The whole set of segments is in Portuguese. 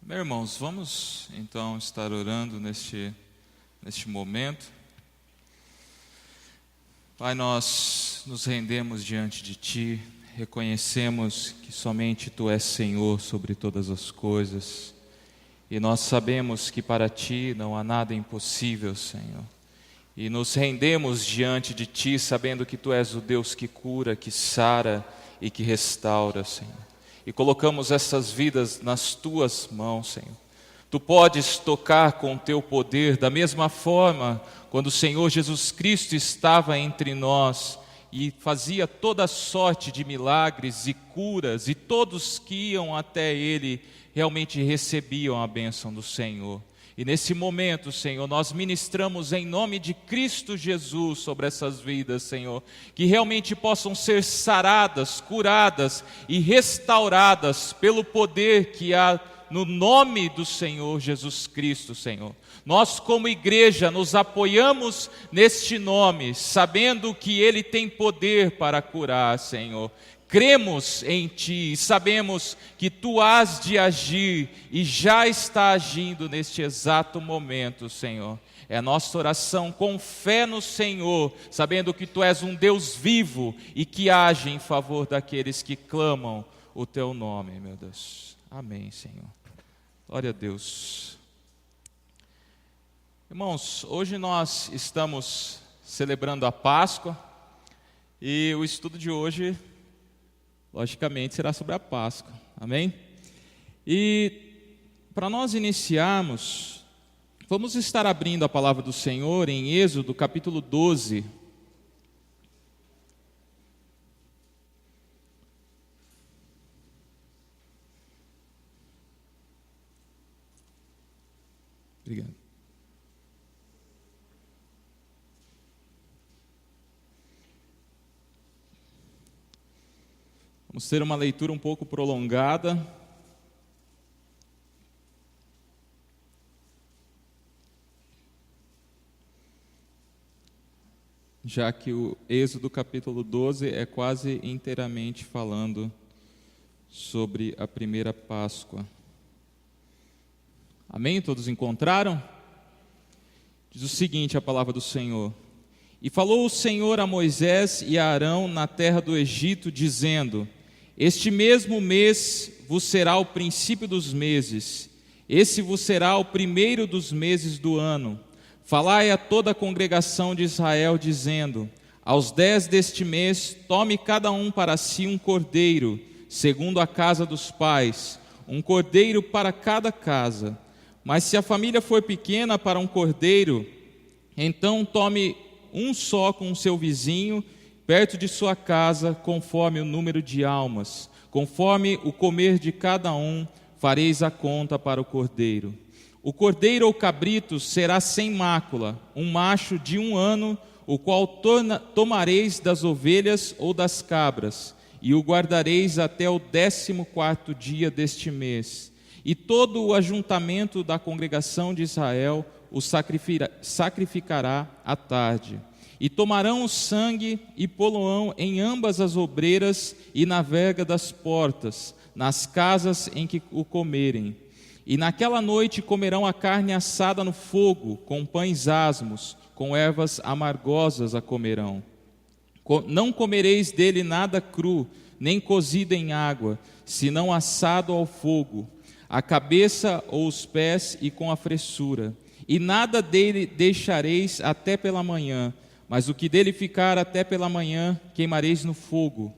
Meus irmãos, vamos então estar orando neste momento. Pai, nós nos rendemos diante de Ti, reconhecemos que somente Tu és Senhor sobre todas as coisas, e nós sabemos que para Ti não há nada impossível, Senhor. E nos rendemos diante de Ti, sabendo que Tu és o Deus que cura, que sara e que restaura, Senhor. E colocamos essas vidas nas Tuas mãos, Senhor. Tu podes tocar com o Teu poder, da mesma forma, quando o Senhor Jesus Cristo estava entre nós e fazia toda sorte de milagres e curas, e todos que iam até Ele realmente recebiam a bênção do Senhor. E nesse momento, Senhor, nós ministramos em nome de Cristo Jesus sobre essas vidas, Senhor, que realmente possam ser saradas, curadas e restauradas pelo poder que há no nome do Senhor Jesus Cristo, Senhor. Nós, como igreja, nos apoiamos neste nome, sabendo que Ele tem poder para curar, Senhor. Cremos em Ti e sabemos que Tu hás de agir e já está agindo neste exato momento, Senhor. É a nossa oração com fé no Senhor, sabendo que Tu és um Deus vivo e que age em favor daqueles que clamam o Teu nome, meu Deus. Amém, Senhor. Glória a Deus. Irmãos, hoje nós estamos celebrando a Páscoa e o estudo de hoje, logicamente, será sobre a Páscoa, amém? E para nós iniciarmos, vamos estar abrindo a palavra do Senhor em Êxodo capítulo 12. Obrigado. Vamos ter uma leitura um pouco prolongada. Já que o Êxodo capítulo 12 é quase inteiramente falando sobre a primeira Páscoa. Amém? Todos encontraram? Diz o seguinte a palavra do Senhor: E falou o Senhor a Moisés e a Arão na terra do Egito, dizendo: Este mesmo mês vos será o princípio dos meses, esse vos será o primeiro dos meses do ano. Falai a toda a congregação de Israel, dizendo: Aos 10 deste mês, tome cada um para si um cordeiro, segundo a casa dos pais, um cordeiro para cada casa. Mas se a família for pequena para um cordeiro, então tome um só com o seu vizinho, perto de sua casa, conforme o número de almas. Conforme o comer de cada um, fareis a conta para o cordeiro. O cordeiro ou cabrito será sem mácula, um macho de 1 ano, o qual tomareis das ovelhas ou das cabras, e o guardareis até o 14º dia deste mês. E todo o ajuntamento da congregação de Israel o sacrificará à tarde. E tomarão o sangue e pô-lo-ão em ambas as obreiras e na verga das portas, nas casas em que o comerem. E naquela noite comerão a carne assada no fogo, com pães asmos, com ervas amargosas a comerão. Não comereis dele nada cru, nem cozido em água, senão assado ao fogo, a cabeça ou os pés e com a fressura. E nada dele deixareis até pela manhã, mas o que dele ficar até pela manhã, queimareis no fogo.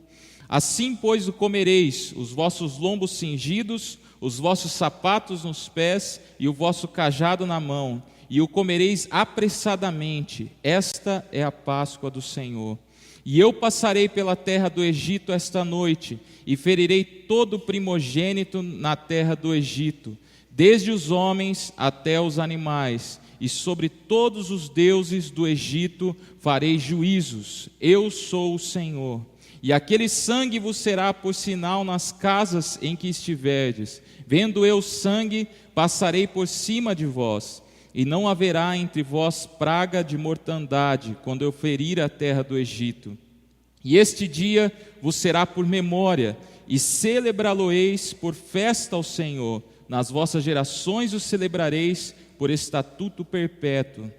Assim, pois, o comereis, os vossos lombos cingidos, os vossos sapatos nos pés e o vosso cajado na mão, e o comereis apressadamente. Esta é a Páscoa do Senhor. E eu passarei pela terra do Egito esta noite, e ferirei todo o primogênito na terra do Egito, desde os homens até os animais, e sobre todos os deuses do Egito farei juízos. Eu sou o Senhor. E aquele sangue vos será por sinal nas casas em que estiverdes. Vendo eu sangue, passarei por cima de vós, e não haverá entre vós praga de mortandade, quando eu ferir a terra do Egito. E este dia vos será por memória, e celebrá-lo-eis por festa ao Senhor. nas vossas gerações o celebrareis por estatuto perpétuo.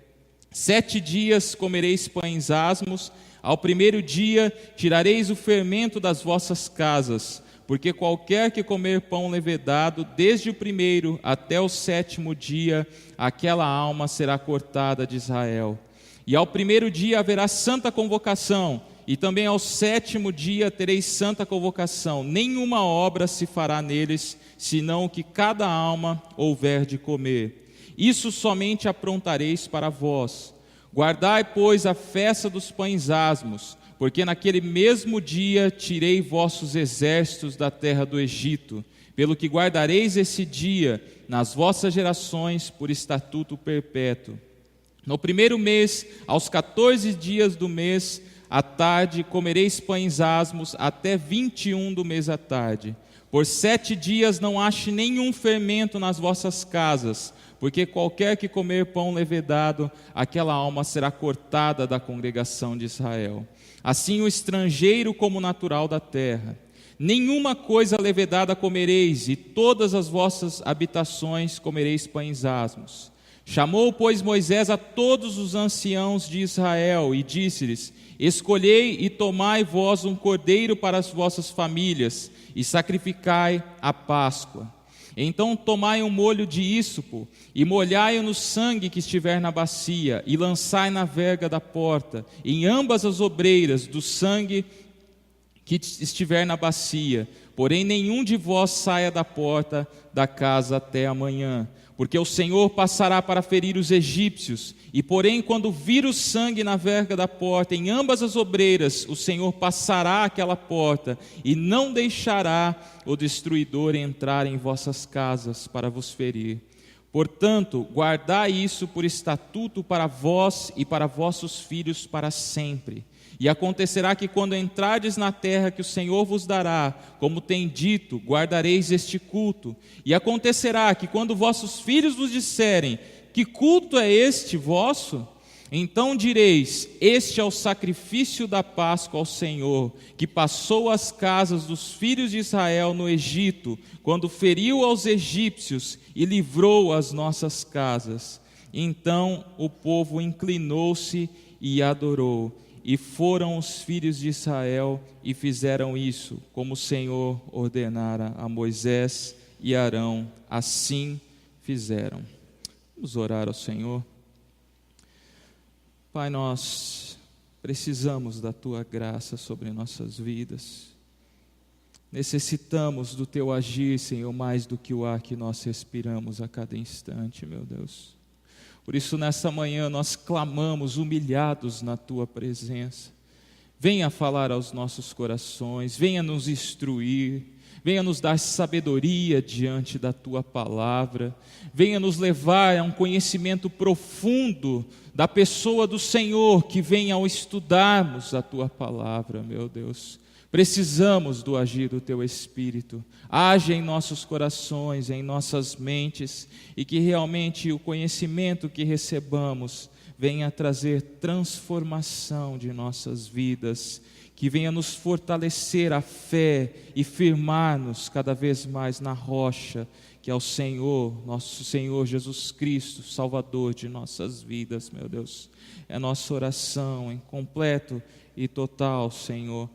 7 dias comereis pães asmos, ao primeiro dia tirareis o fermento das vossas casas, porque qualquer que comer pão levedado, desde o primeiro até o 7º dia, aquela alma será cortada de Israel. E ao primeiro dia haverá santa convocação, e também ao 7º dia tereis santa convocação. Nenhuma obra se fará neles, senão o que cada alma houver de comer. Isso somente aprontareis para vós. Guardai, pois, a festa dos pães asmos, porque naquele mesmo dia tirei vossos exércitos da terra do Egito, pelo que guardareis esse dia nas vossas gerações por estatuto perpétuo. No primeiro mês, aos 14 dias do mês, à tarde, comereis pães asmos até 21 do mês à tarde. Por 7 dias não ache nenhum fermento nas vossas casas, porque qualquer que comer pão levedado, aquela alma será cortada da congregação de Israel. Assim o estrangeiro como o natural da terra. Nenhuma coisa levedada comereis, e todas as vossas habitações comereis pães asmos. Chamou, pois, Moisés a todos os anciãos de Israel, e disse-lhes: escolhei e tomai vós um cordeiro para as vossas famílias, e sacrificai a Páscoa. Então tomai um molho de ísopo, e molhai-o no sangue que estiver na bacia, e lançai na verga da porta, em ambas as obreiras do sangue que estiver na bacia. Porém nenhum de vós saia da porta da casa até amanhã, porque o Senhor passará para ferir os egípcios. E porém, quando vir o sangue na verga da porta, em ambas as obreiras, o Senhor passará aquela porta, e não deixará o destruidor entrar em vossas casas para vos ferir. Portanto, guardai isso por estatuto para vós e para vossos filhos para sempre. E acontecerá que quando entrardes na terra que o Senhor vos dará, como tem dito, guardareis este culto. E acontecerá que quando vossos filhos vos disserem: que culto é este vosso? Então direis: este é o sacrifício da Páscoa ao Senhor, que passou as casas dos filhos de Israel no Egito, quando feriu aos egípcios e livrou as nossas casas. Então o povo inclinou-se e adorou. E foram os filhos de Israel e fizeram isso, como o Senhor ordenara a Moisés e Arão, assim fizeram. Vamos orar ao Senhor. Pai, nós precisamos da Tua graça sobre nossas vidas. Necessitamos do Teu agir, Senhor, mais do que o ar que nós respiramos a cada instante, meu Deus. Por isso, nessa manhã, nós clamamos humilhados na Tua presença. Venha falar aos nossos corações, venha nos instruir, venha nos dar sabedoria diante da Tua palavra, venha nos levar a um conhecimento profundo da pessoa do Senhor, que venha ao estudarmos a Tua palavra, meu Deus. Precisamos do agir do Teu Espírito. Age em nossos corações, em nossas mentes, e que realmente o conhecimento que recebamos venha trazer transformação de nossas vidas, que venha nos fortalecer a fé e firmar-nos cada vez mais na rocha, que é o Senhor, nosso Senhor Jesus Cristo, Salvador de nossas vidas, meu Deus. É nossa oração em completo e total, Senhor,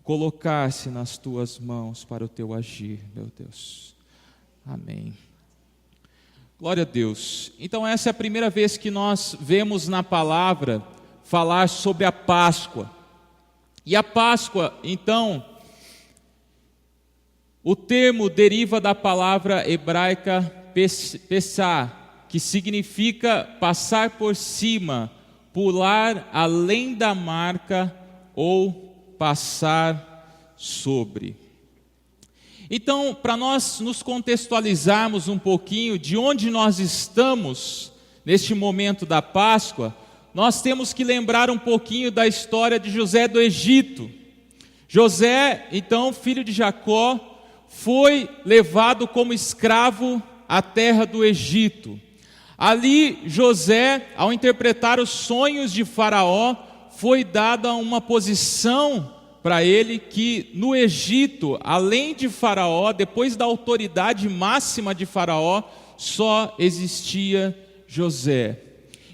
colocar-se nas Tuas mãos para o Teu agir, meu Deus. Amém. Glória a Deus. Então essa é a primeira vez que nós vemos na palavra falar sobre a Páscoa. E a Páscoa, então, o termo deriva da palavra hebraica Pessah, que significa passar por cima, pular além da marca ou passar sobre. Então, para nós nos contextualizarmos um pouquinho de onde nós estamos neste momento da Páscoa, nós temos que lembrar um pouquinho da história de José do Egito. José, então, filho de Jacó, foi levado como escravo à terra do Egito. Ali, José, ao interpretar os sonhos de Faraó, foi dada uma posição para ele que no Egito, além de Faraó, depois da autoridade máxima de Faraó, só existia José.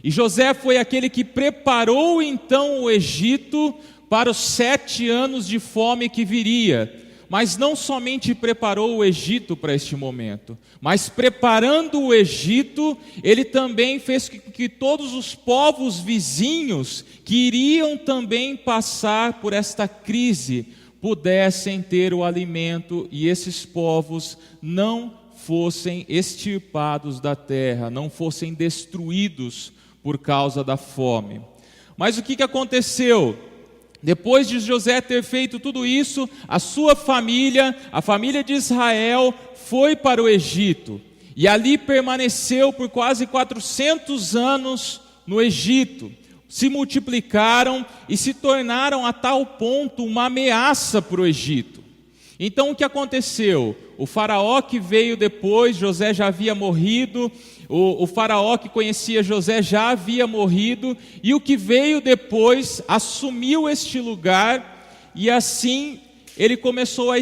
E José foi aquele que preparou então o Egito para os 7 anos de fome que viria. Mas não somente preparou o Egito para este momento, mas preparando o Egito, ele também fez com que todos os povos vizinhos que iriam também passar por esta crise pudessem ter o alimento e esses povos não fossem extirpados da terra, não fossem destruídos por causa da fome. Mas o que aconteceu? Depois de José ter feito tudo isso, a sua família, a família de Israel, foi para o Egito. E ali permaneceu por quase 400 anos no Egito. Se multiplicaram e se tornaram a tal ponto uma ameaça para o Egito. Então o que aconteceu? O faraó que veio depois, José já havia morrido, o faraó que conhecia José já havia morrido, e o que veio depois assumiu este lugar, e assim ele começou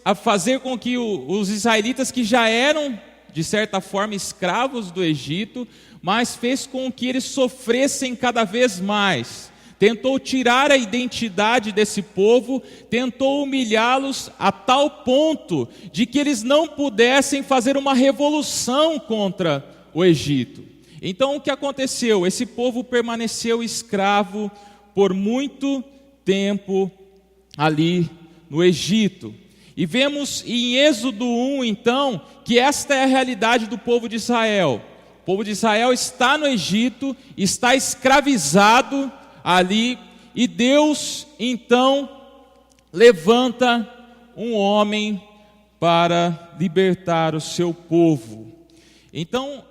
a fazer com que os israelitas que já eram, de certa forma, escravos do Egito, mas fez com que eles sofressem cada vez mais. Tentou tirar a identidade desse povo, tentou humilhá-los a tal ponto de que eles não pudessem fazer uma revolução contra o Egito. Então o que aconteceu? Esse povo permaneceu escravo por muito tempo ali no Egito. E vemos em Êxodo 1, então, que esta é a realidade do povo de Israel. O povo de Israel está no Egito, está escravizado ali, e Deus então levanta um homem para libertar o seu povo. Então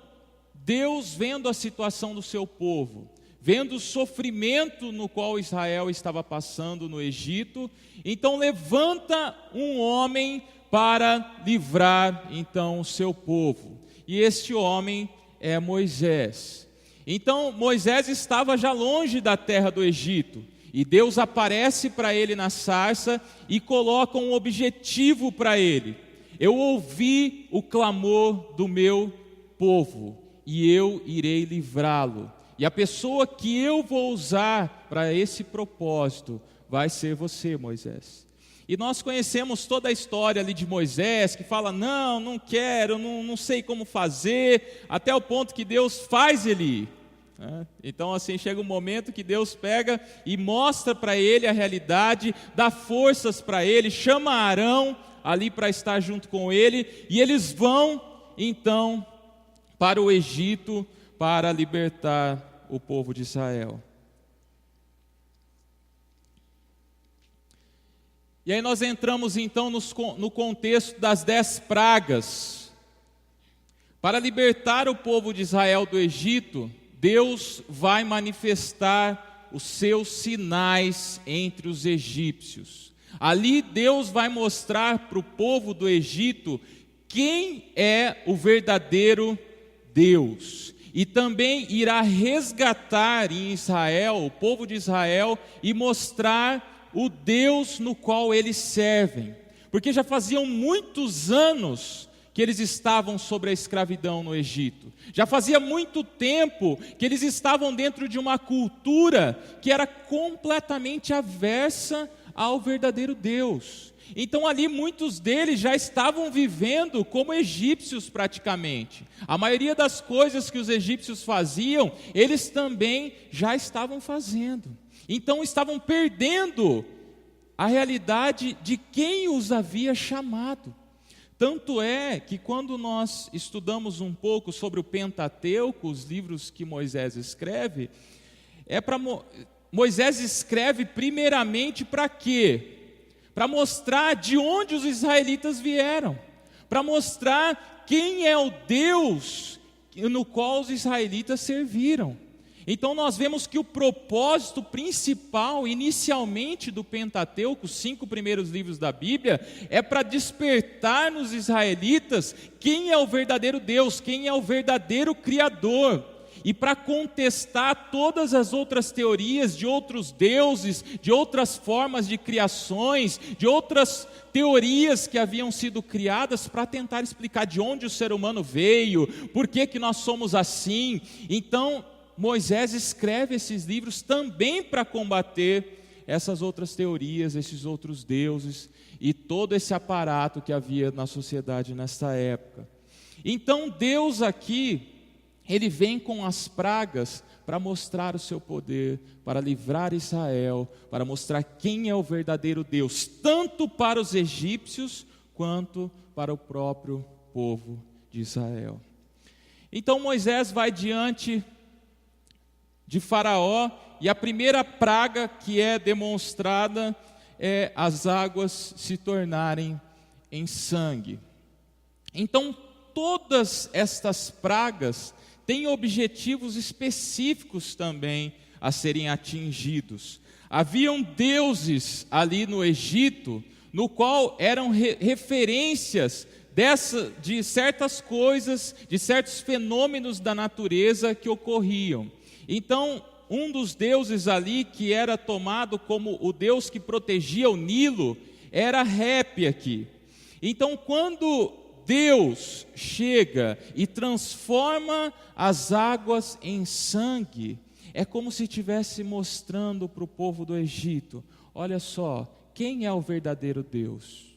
Deus, vendo a situação do seu povo, vendo o sofrimento no qual Israel estava passando no Egito, então levanta um homem para livrar então o seu povo, e este homem é Moisés. Então Moisés estava já longe da terra do Egito, e Deus aparece para ele na sarça e coloca um objetivo para ele: eu ouvi o clamor do meu povo, e eu irei livrá-lo, e a pessoa que eu vou usar para esse propósito vai ser você, Moisés. E nós conhecemos toda a história ali de Moisés, que fala, não quero, não sei como fazer, até o ponto que Deus faz ele ir. Então assim chega um momento que Deus pega e mostra para ele a realidade, dá forças para ele, chama Arão ali para estar junto com ele, e eles vão então para o Egito para libertar o povo de Israel. E aí nós entramos então no contexto das 10 pragas. Para libertar o povo de Israel do Egito, Deus vai manifestar os seus sinais entre os egípcios. Ali Deus vai mostrar para o povo do Egito quem é o verdadeiro Deus. E também irá resgatar em Israel, o povo de Israel, e mostrar o Deus no qual eles servem. Porque já faziam muitos anos que eles estavam sobre a escravidão no Egito. Já fazia muito tempo que eles estavam dentro de uma cultura que era completamente aversa ao verdadeiro Deus. Então ali muitos deles já estavam vivendo como egípcios praticamente. A maioria das coisas que os egípcios faziam, eles também já estavam fazendo. Então estavam perdendo a realidade de quem os havia chamado. Tanto é que quando nós estudamos um pouco sobre o Pentateuco, os livros que Moisés escreve, Moisés escreve primeiramente para quê? Para mostrar de onde os israelitas vieram, para mostrar quem é o Deus no qual os israelitas serviram. Então nós vemos que o propósito principal, inicialmente do Pentateuco, os 5 primeiros livros da Bíblia, é para despertar nos israelitas quem é o verdadeiro Deus, quem é o verdadeiro Criador. e para contestar todas as outras teorias de outros deuses, de outras formas de criações, de outras teorias que haviam sido criadas para tentar explicar de onde o ser humano veio, por que nós somos assim. Então, Moisés escreve esses livros também para combater essas outras teorias, esses outros deuses e todo esse aparato que havia na sociedade nessa época. Então Deus aqui, Ele vem com as pragas para mostrar o seu poder, para livrar Israel, para mostrar quem é o verdadeiro Deus, tanto para os egípcios quanto para o próprio povo de Israel. Então Moisés vai diante de Faraó, e a primeira praga que é demonstrada é as águas se tornarem em sangue. Então todas estas pragas têm objetivos específicos também a serem atingidos. Haviam deuses ali no Egito, no qual eram referências de certas coisas, de certos fenômenos da natureza que ocorriam. Então, um dos deuses ali que era tomado como o deus que protegia o Nilo, era Repe aqui. Então, quando Deus chega e transforma as águas em sangue, é como se estivesse mostrando para o povo do Egito: olha só, quem é o verdadeiro Deus?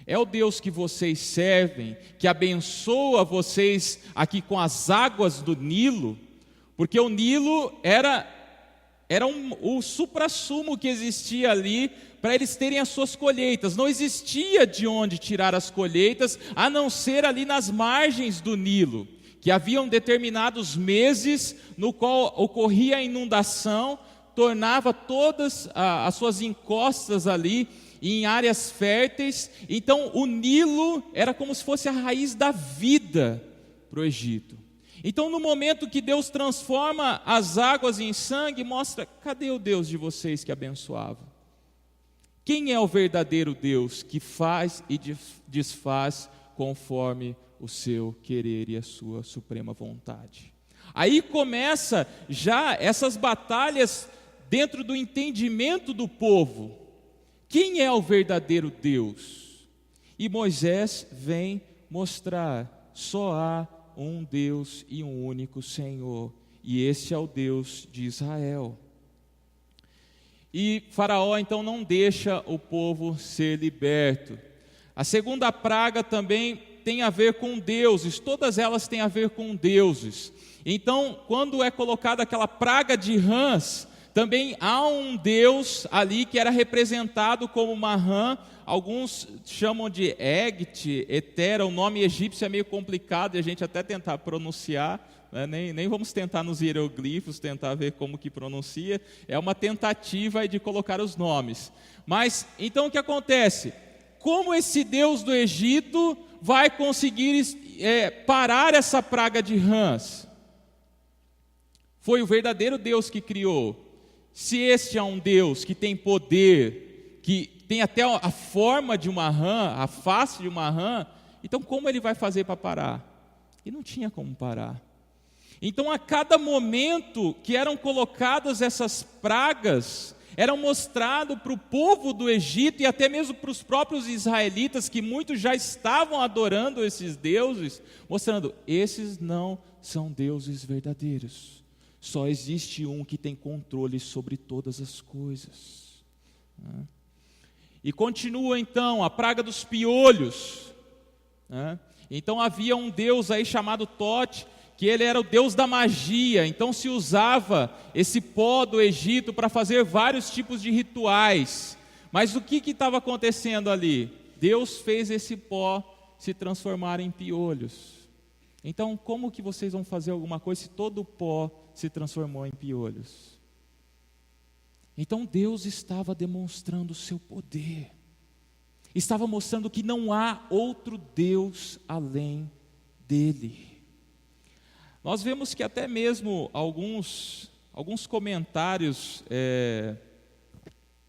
É o Deus que vocês servem, que abençoa vocês aqui com as águas do Nilo, porque o Nilo era o suprassumo que existia ali para eles terem as suas colheitas. Não existia de onde tirar as colheitas, a não ser ali nas margens do Nilo, que haviam determinados meses no qual ocorria a inundação, tornava todas as suas encostas ali em áreas férteis. Então o Nilo era como se fosse a raiz da vida para o Egito. Então, no momento que Deus transforma as águas em sangue, mostra: cadê o Deus de vocês que abençoava? Quem é o verdadeiro Deus que faz e desfaz conforme o seu querer e a sua suprema vontade? Aí começa já essas batalhas dentro do entendimento do povo. Quem é o verdadeiro Deus? E Moisés vem mostrar: só há um Deus e um único Senhor, e esse é o Deus de Israel. E Faraó então não deixa o povo ser liberto. A segunda praga também tem a ver com deuses, todas elas têm a ver com deuses. Então, quando é colocada aquela praga de rãs, também há um deus ali que era representado como uma rã. Alguns chamam de Egt, Etera. O nome egípcio é meio complicado e a gente até tentar pronunciar, né? Nem vamos tentar nos hieroglifos, tentar ver como que pronuncia. É uma tentativa de colocar os nomes. Mas, então o que acontece? Como esse Deus do Egito vai conseguir parar essa praga de rãs? Foi o verdadeiro Deus que criou. Se este é um Deus que tem poder, que tem até a forma de uma rã, a face de uma rã, então como ele vai fazer para parar? E não tinha como parar. Então a cada momento que eram colocadas essas pragas, eram mostrado para o povo do Egito e até mesmo para os próprios israelitas, que muitos já estavam adorando esses deuses, mostrando: esses não são deuses verdadeiros. Só existe um que tem controle sobre todas as coisas. E continua então a praga dos piolhos. Então havia um deus aí chamado Tote, que ele era o deus da magia. Então se usava esse pó do Egito para fazer vários tipos de rituais. Mas o que estava acontecendo ali? Deus fez esse pó se transformar em piolhos. Então como que vocês vão fazer alguma coisa se todo o pó se transformou em piolhos? Então Deus estava demonstrando o seu poder, estava mostrando que não há outro Deus além dele. Nós vemos que até mesmo alguns comentários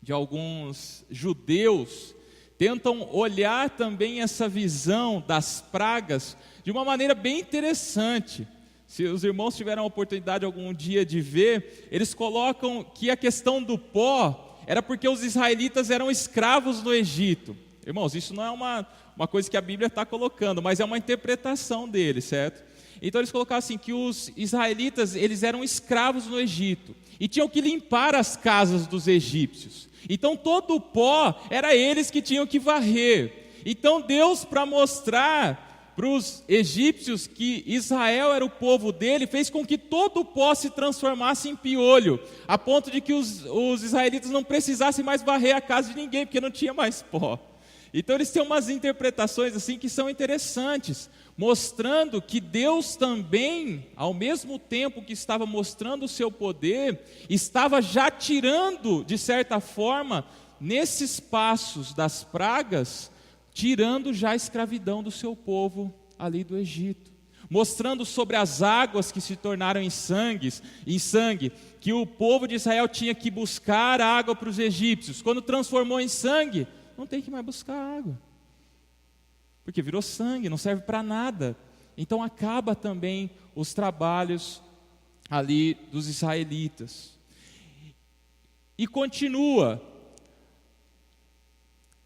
de alguns judeus tentam olhar também essa visão das pragas de uma maneira bem interessante. Se os irmãos tiveram a oportunidade algum dia de ver, eles colocam que a questão do pó era porque os israelitas eram escravos no Egito. Irmãos, isso não é uma coisa que a Bíblia está colocando, mas é uma interpretação deles, certo? Então eles colocaram assim, que os israelitas, eles eram escravos no Egito, e tinham que limpar as casas dos egípcios. Então todo o pó, era eles que tinham que varrer. Então Deus, para mostrar para os egípcios que Israel era o povo dele, fez com que todo o pó se transformasse em piolho, a ponto de que os israelitas não precisassem mais varrer a casa de ninguém, porque não tinha mais pó. Então eles têm umas interpretações assim que são interessantes, mostrando que Deus também, ao mesmo tempo que estava mostrando o seu poder, estava já tirando, de certa forma, nesses passos das pragas, tirando já a escravidão do seu povo ali do Egito, mostrando sobre as águas que se tornaram em sangue, que o povo de Israel tinha que buscar água para os egípcios. Quando transformou em sangue, não tem que mais buscar água, porque virou sangue, não serve para nada. Então acaba também os trabalhos ali dos israelitas. E continua,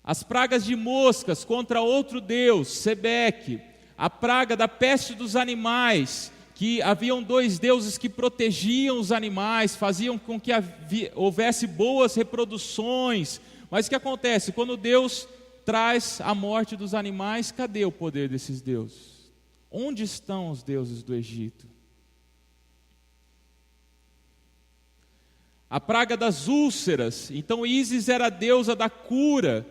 as pragas de moscas contra outro deus, Sebeque, a praga da peste dos animais, que haviam 2 deuses que protegiam os animais, faziam com que houvesse boas reproduções. Mas o que acontece? Quando Deus traz a morte dos animais, cadê o poder desses deuses? Onde estão os deuses do Egito? A praga das úlceras, então Ísis era a deusa da cura,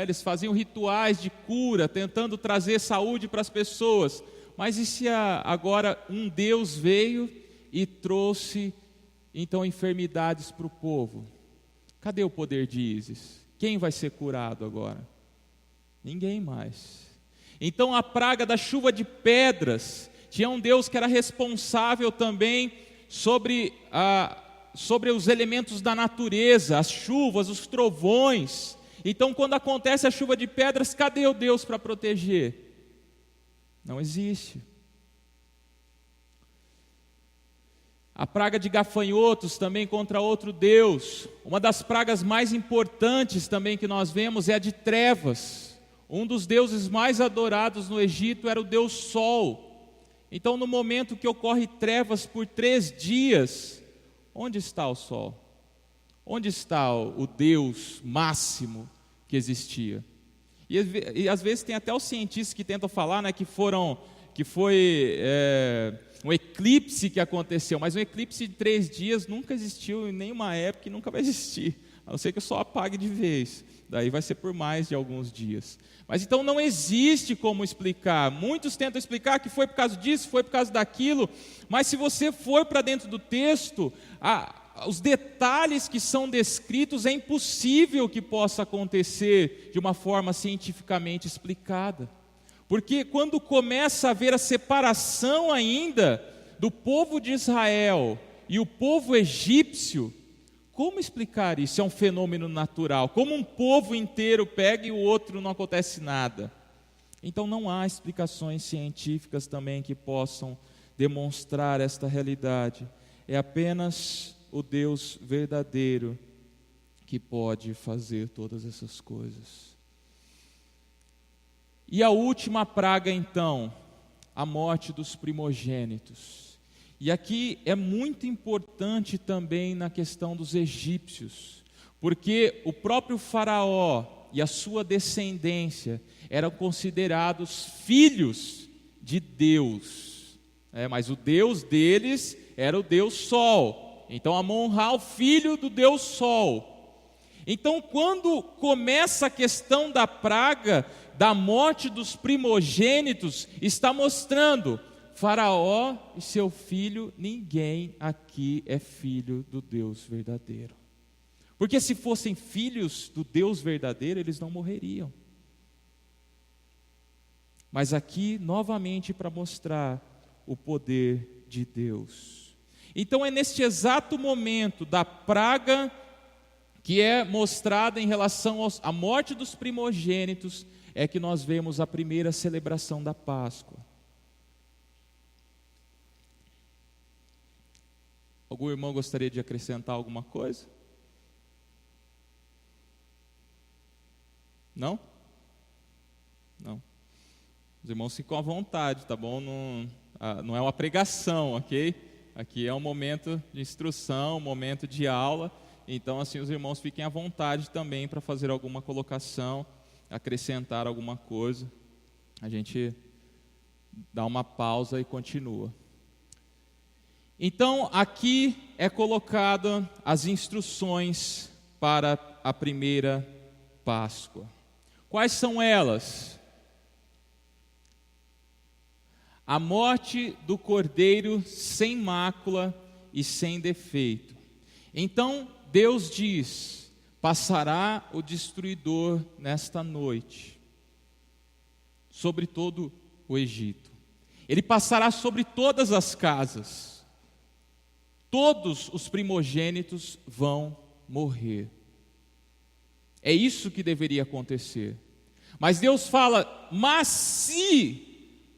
eles faziam rituais de cura, tentando trazer saúde para as pessoas. Mas e se agora um Deus veio e trouxe então enfermidades para o povo? Cadê o poder de Ísis? Quem vai ser curado agora? Ninguém mais. Então a praga da chuva de pedras, tinha um Deus que era responsável também sobre os elementos da natureza, as chuvas, os trovões. Então quando acontece a chuva de pedras, cadê o Deus para proteger? Não existe. A praga de gafanhotos também contra outro deus. Uma das pragas mais importantes também que nós vemos é a de trevas. Um dos deuses mais adorados no Egito era o deus Sol. Então no momento que ocorre trevas por 3 dias, onde está o Sol? Onde está o Deus máximo que existia? E às vezes tem até os cientistas que tentam falar, né, que foi um eclipse que aconteceu, mas um eclipse de 3 dias nunca existiu em nenhuma época e nunca vai existir, a não ser que o Sol apague de vez, daí vai ser por mais de alguns dias. Mas então não existe como explicar. Muitos tentam explicar que foi por causa disso, foi por causa daquilo, mas se você for para dentro do texto, os detalhes que são descritos, é impossível que possa acontecer de uma forma cientificamente explicada. Porque quando começa a haver a separação ainda do povo de Israel e o povo egípcio, como explicar isso? É um fenômeno natural. Como um povo inteiro pega e o outro não acontece nada? Então não há explicações científicas também que possam demonstrar esta realidade. É apenas o Deus verdadeiro que pode fazer todas essas coisas. E a última praga então, a morte dos primogênitos. E aqui é muito importante também na questão dos egípcios, porque o próprio faraó e a sua descendência eram considerados filhos de Deus, mas o Deus deles era o Deus Sol. Então Amon-Ra, o filho do Deus Sol. Então quando começa a questão da praga, da morte dos primogênitos, está mostrando, Faraó e seu filho, ninguém aqui é filho do Deus verdadeiro. Porque se fossem filhos do Deus verdadeiro, eles não morreriam. Mas aqui, novamente, para mostrar o poder de Deus. Então é neste exato momento da praga que é mostrada em relação à morte dos primogênitos, é que nós vemos a primeira celebração da Páscoa. Algum irmão gostaria de acrescentar alguma coisa? Não? Não. Os irmãos ficam à vontade, tá bom? Não é uma pregação, ok? Aqui é um momento de instrução, um momento de aula. Então, assim, os irmãos fiquem à vontade também para fazer alguma colocação, acrescentar alguma coisa. A gente dá uma pausa e continua. Então, aqui é colocado as instruções para a primeira Páscoa. Quais são elas? A morte do cordeiro sem mácula e sem defeito. Então, Deus diz: passará o destruidor nesta noite sobre todo o Egito. Ele passará sobre todas as casas. Todos os primogênitos vão morrer. É isso que deveria acontecer. Mas Deus fala: mas se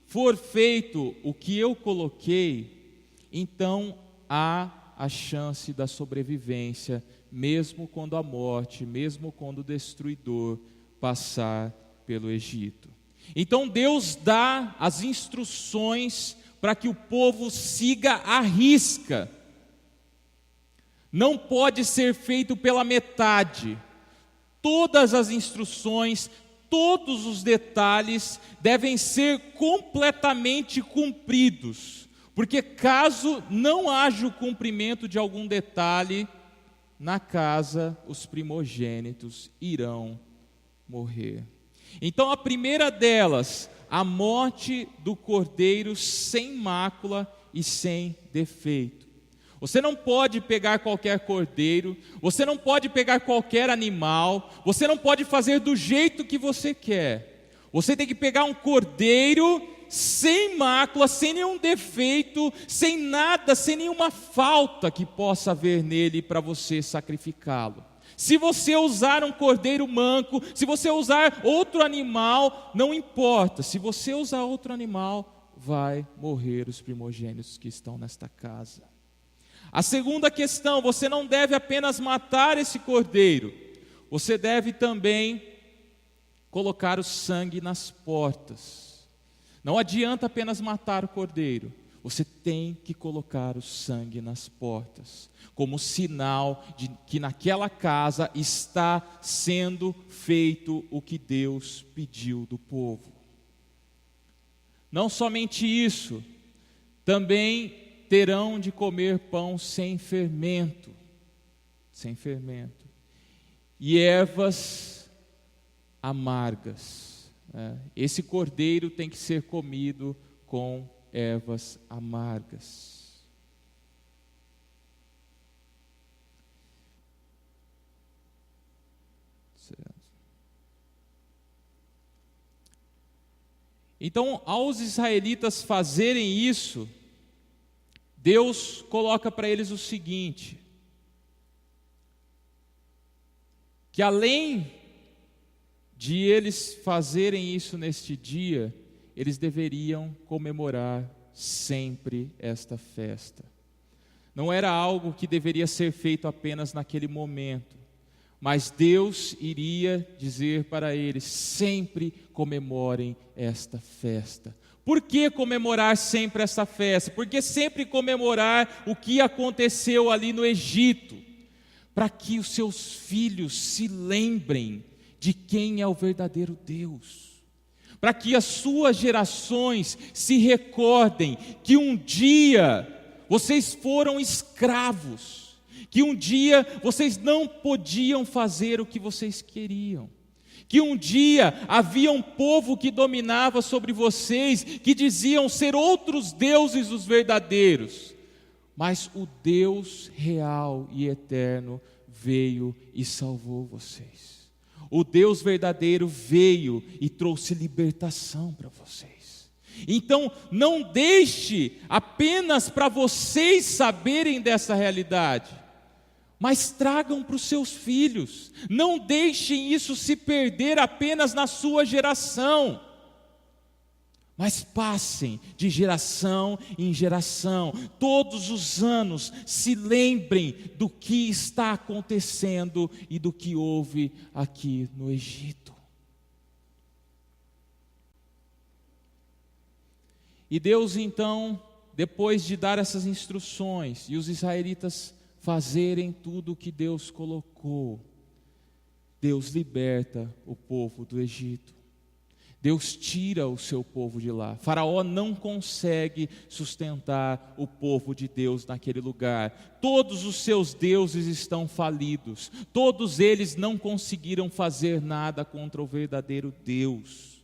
for feito o que eu coloquei, então há a chance da sobrevivência, mesmo quando a morte, mesmo quando o destruidor passar pelo Egito. Então Deus dá as instruções para que o povo siga à risca. Não pode ser feito pela metade. Todas as instruções, todos os detalhes devem ser completamente cumpridos, porque caso não haja o cumprimento de algum detalhe, na casa os primogênitos irão morrer. Então a primeira delas, a morte do cordeiro sem mácula e sem defeito. Você não pode pegar qualquer cordeiro, você não pode pegar qualquer animal, você não pode fazer do jeito que você quer. Você tem que pegar um cordeiro sem mácula, sem nenhum defeito, sem nada, sem nenhuma falta que possa haver nele para você sacrificá-lo. Se você usar um cordeiro manco, se você usar outro animal, não importa. Se você usar outro animal, vai morrer os primogênitos que estão nesta casa. A segunda questão, você não deve apenas matar esse cordeiro, você deve também colocar o sangue nas portas. Não adianta apenas matar o cordeiro, você tem que colocar o sangue nas portas, como sinal de que naquela casa está sendo feito o que Deus pediu do povo. Não somente isso, também terão de comer pão sem fermento, e ervas amargas. Esse cordeiro tem que ser comido com ervas amargas. Certo. Então, aos israelitas fazerem isso, Deus coloca para eles o seguinte: que além de eles fazerem isso neste dia, eles deveriam comemorar sempre esta festa. Não era algo que deveria ser feito apenas naquele momento, mas Deus iria dizer para eles: sempre comemorem esta festa. Por que comemorar sempre essa festa? Por que sempre comemorar o que aconteceu ali no Egito? Para que os seus filhos se lembrem de quem é o verdadeiro Deus. Para que as suas gerações se recordem que um dia vocês foram escravos, que um dia vocês não podiam fazer o que vocês queriam, que um dia havia um povo que dominava sobre vocês, que diziam ser outros deuses os verdadeiros, mas o Deus real e eterno veio e salvou vocês. O Deus verdadeiro veio e trouxe libertação para vocês. Então, não deixe apenas para vocês saberem dessa realidade, mas tragam para os seus filhos. Não deixem isso se perder apenas na sua geração, mas passem de geração em geração, todos os anos, se lembrem do que está acontecendo e do que houve aqui no Egito. E Deus então, depois de dar essas instruções, e os israelitas fazerem tudo o que Deus colocou, Deus liberta o povo do Egito. Deus tira o seu povo de lá. Faraó não consegue sustentar o povo de Deus naquele lugar. Todos os seus deuses estão falidos. Todos eles não conseguiram fazer nada contra o verdadeiro Deus.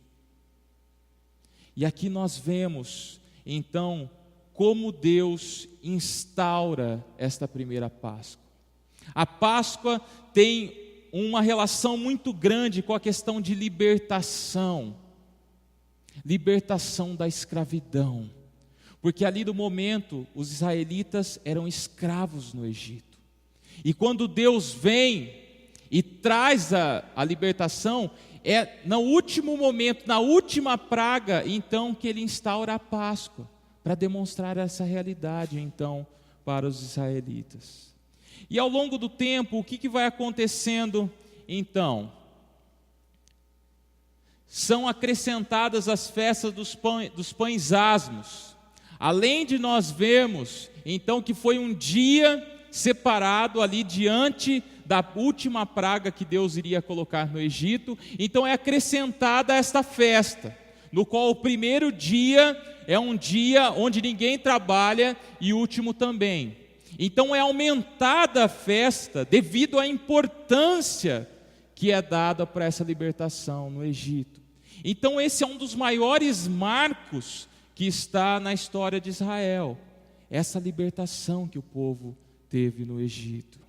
E aqui nós vemos, então, como Deus instaura esta primeira Páscoa. A Páscoa tem uma relação muito grande com a questão de libertação da escravidão, porque ali no momento os israelitas eram escravos no Egito, e quando Deus vem e traz a libertação, é no último momento, na última praga, então que ele instaura a Páscoa, para demonstrar essa realidade então para os israelitas. E ao longo do tempo, o que vai acontecendo então? São acrescentadas as festas dos pães asmos. Além de nós vermos, então, que foi um dia separado ali diante da última praga que Deus iria colocar no Egito, então é acrescentada esta festa, no qual o primeiro dia é um dia onde ninguém trabalha e o último também. Então é aumentada a festa devido à importância que é dada para essa libertação no Egito. Então esse é um dos maiores marcos que está na história de Israel, essa libertação que o povo teve no Egito.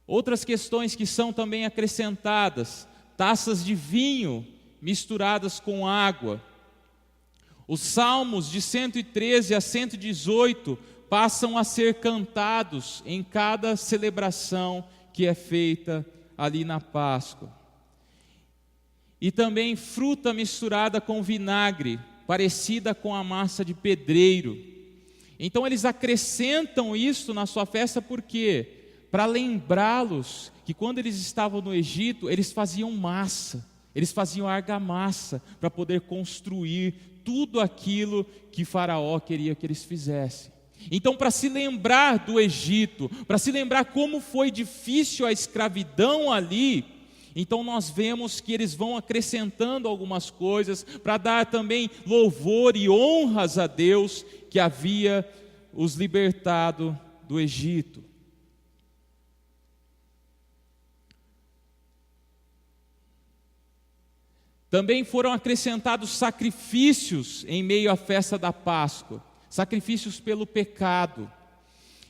Outras questões que são também acrescentadas: taças de vinho misturadas com água. Os salmos de 113 a 118 passam a ser cantados em cada celebração que é feita ali na Páscoa. E também fruta misturada com vinagre, parecida com a massa de pedreiro. Então eles acrescentam isso na sua festa, por quê? Para lembrá-los que quando eles estavam no Egito, eles faziam massa, eles faziam argamassa para poder construir tudo aquilo que Faraó queria que eles fizessem. Então, para se lembrar do Egito, para se lembrar como foi difícil a escravidão ali, então nós vemos que eles vão acrescentando algumas coisas para dar também louvor e honras a Deus que havia os libertado do Egito. Também foram acrescentados sacrifícios em meio à festa da Páscoa, sacrifícios pelo pecado.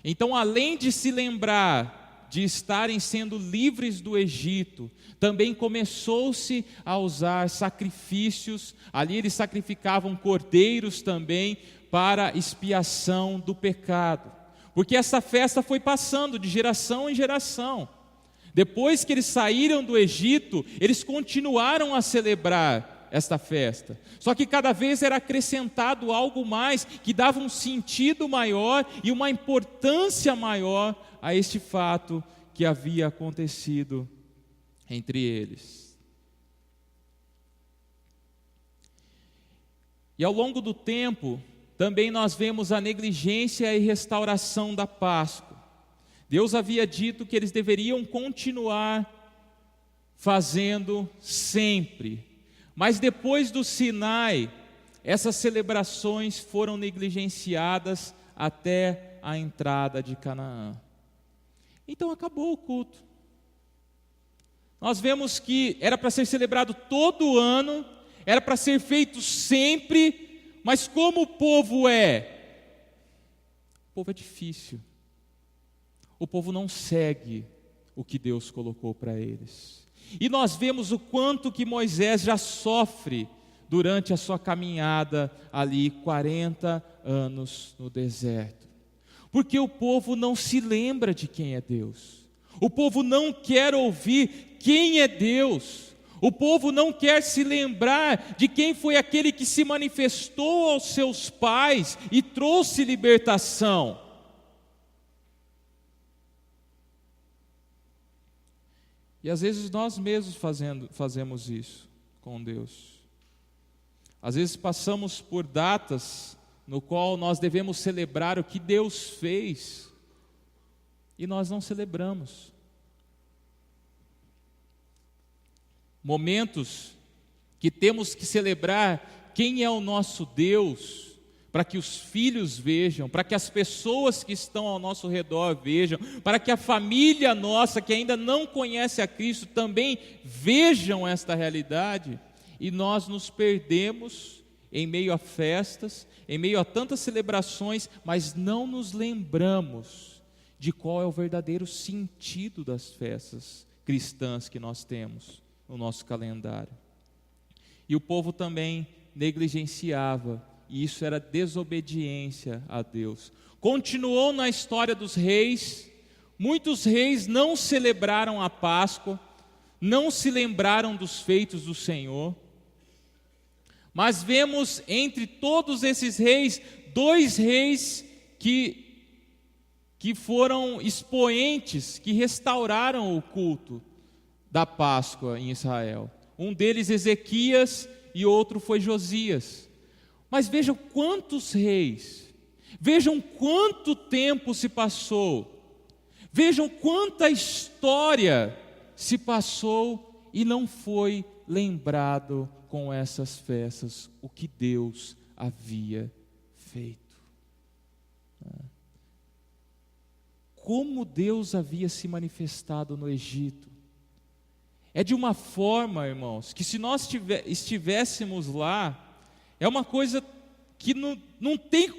Então, além de se lembrar de estarem sendo livres do Egito, também começou-se a usar sacrifícios. Ali eles sacrificavam cordeiros também para expiação do pecado, porque essa festa foi passando de geração em geração. Depois que eles saíram do Egito, eles continuaram a celebrar esta festa, só que cada vez era acrescentado algo mais, que dava um sentido maior e uma importância maior a este fato que havia acontecido entre eles. E ao longo do tempo, também nós vemos a negligência e restauração da Páscoa. Deus havia dito que eles deveriam continuar fazendo sempre, mas depois do Sinai, essas celebrações foram negligenciadas até a entrada de Canaã. Então acabou o culto. Nós vemos que era para ser celebrado todo ano, era para ser feito sempre, mas como o povo é? O povo é difícil. O povo não segue o que Deus colocou para eles. E nós vemos o quanto que Moisés já sofre durante a sua caminhada ali, 40 anos no deserto. Porque o povo não se lembra de quem é Deus. O povo não quer ouvir quem é Deus. O povo não quer se lembrar de quem foi aquele que se manifestou aos seus pais e trouxe libertação. E às vezes nós mesmos fazemos isso com Deus. Às vezes passamos por datas no qual nós devemos celebrar o que Deus fez e nós não celebramos. Momentos que temos que celebrar quem é o nosso Deus, para que os filhos vejam, para que as pessoas que estão ao nosso redor vejam, para que a família nossa que ainda não conhece a Cristo também vejam esta realidade, e nós nos perdemos em meio a festas, em meio a tantas celebrações, mas não nos lembramos de qual é o verdadeiro sentido das festas cristãs que nós temos no nosso calendário. E o povo também negligenciava, e isso era desobediência a Deus. Continuou na história dos reis, muitos reis não celebraram a Páscoa, não se lembraram dos feitos do Senhor, mas vemos entre todos esses reis, 2 reis que foram expoentes, que restauraram o culto da Páscoa em Israel. Um deles Ezequias e outro foi Josias. Mas vejam quantos reis, vejam quanto tempo se passou, vejam quanta história se passou e não foi lembrado com essas festas o que Deus havia feito. Como Deus havia se manifestado no Egito. É de uma forma, irmãos, que se nós estivéssemos lá, é uma coisa que não tem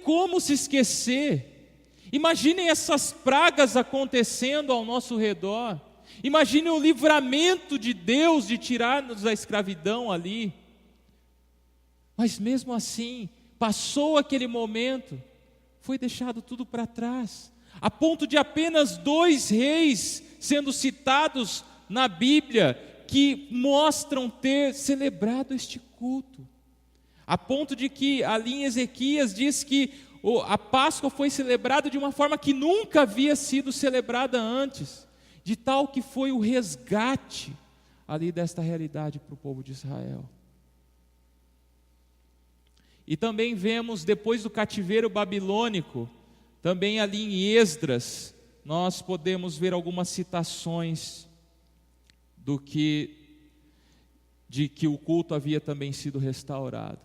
como se esquecer. Imaginem essas pragas acontecendo ao nosso redor, imaginem o livramento de Deus de tirar-nos da escravidão ali, mas mesmo assim, passou aquele momento, foi deixado tudo para trás, a ponto de apenas 2 reis sendo citados na Bíblia, que mostram ter celebrado este culto, a ponto de que ali em Ezequias diz que a Páscoa foi celebrada de uma forma que nunca havia sido celebrada antes, de tal que foi o resgate ali desta realidade para o povo de Israel. E também vemos, depois do cativeiro babilônico, também ali em Esdras, nós podemos ver algumas citações de que o culto havia também sido restaurado.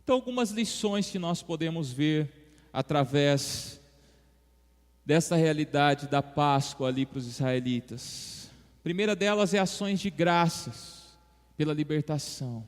Então, algumas lições que nós podemos ver através dessa realidade da Páscoa ali para os israelitas. A primeira delas é ações de graças pela libertação.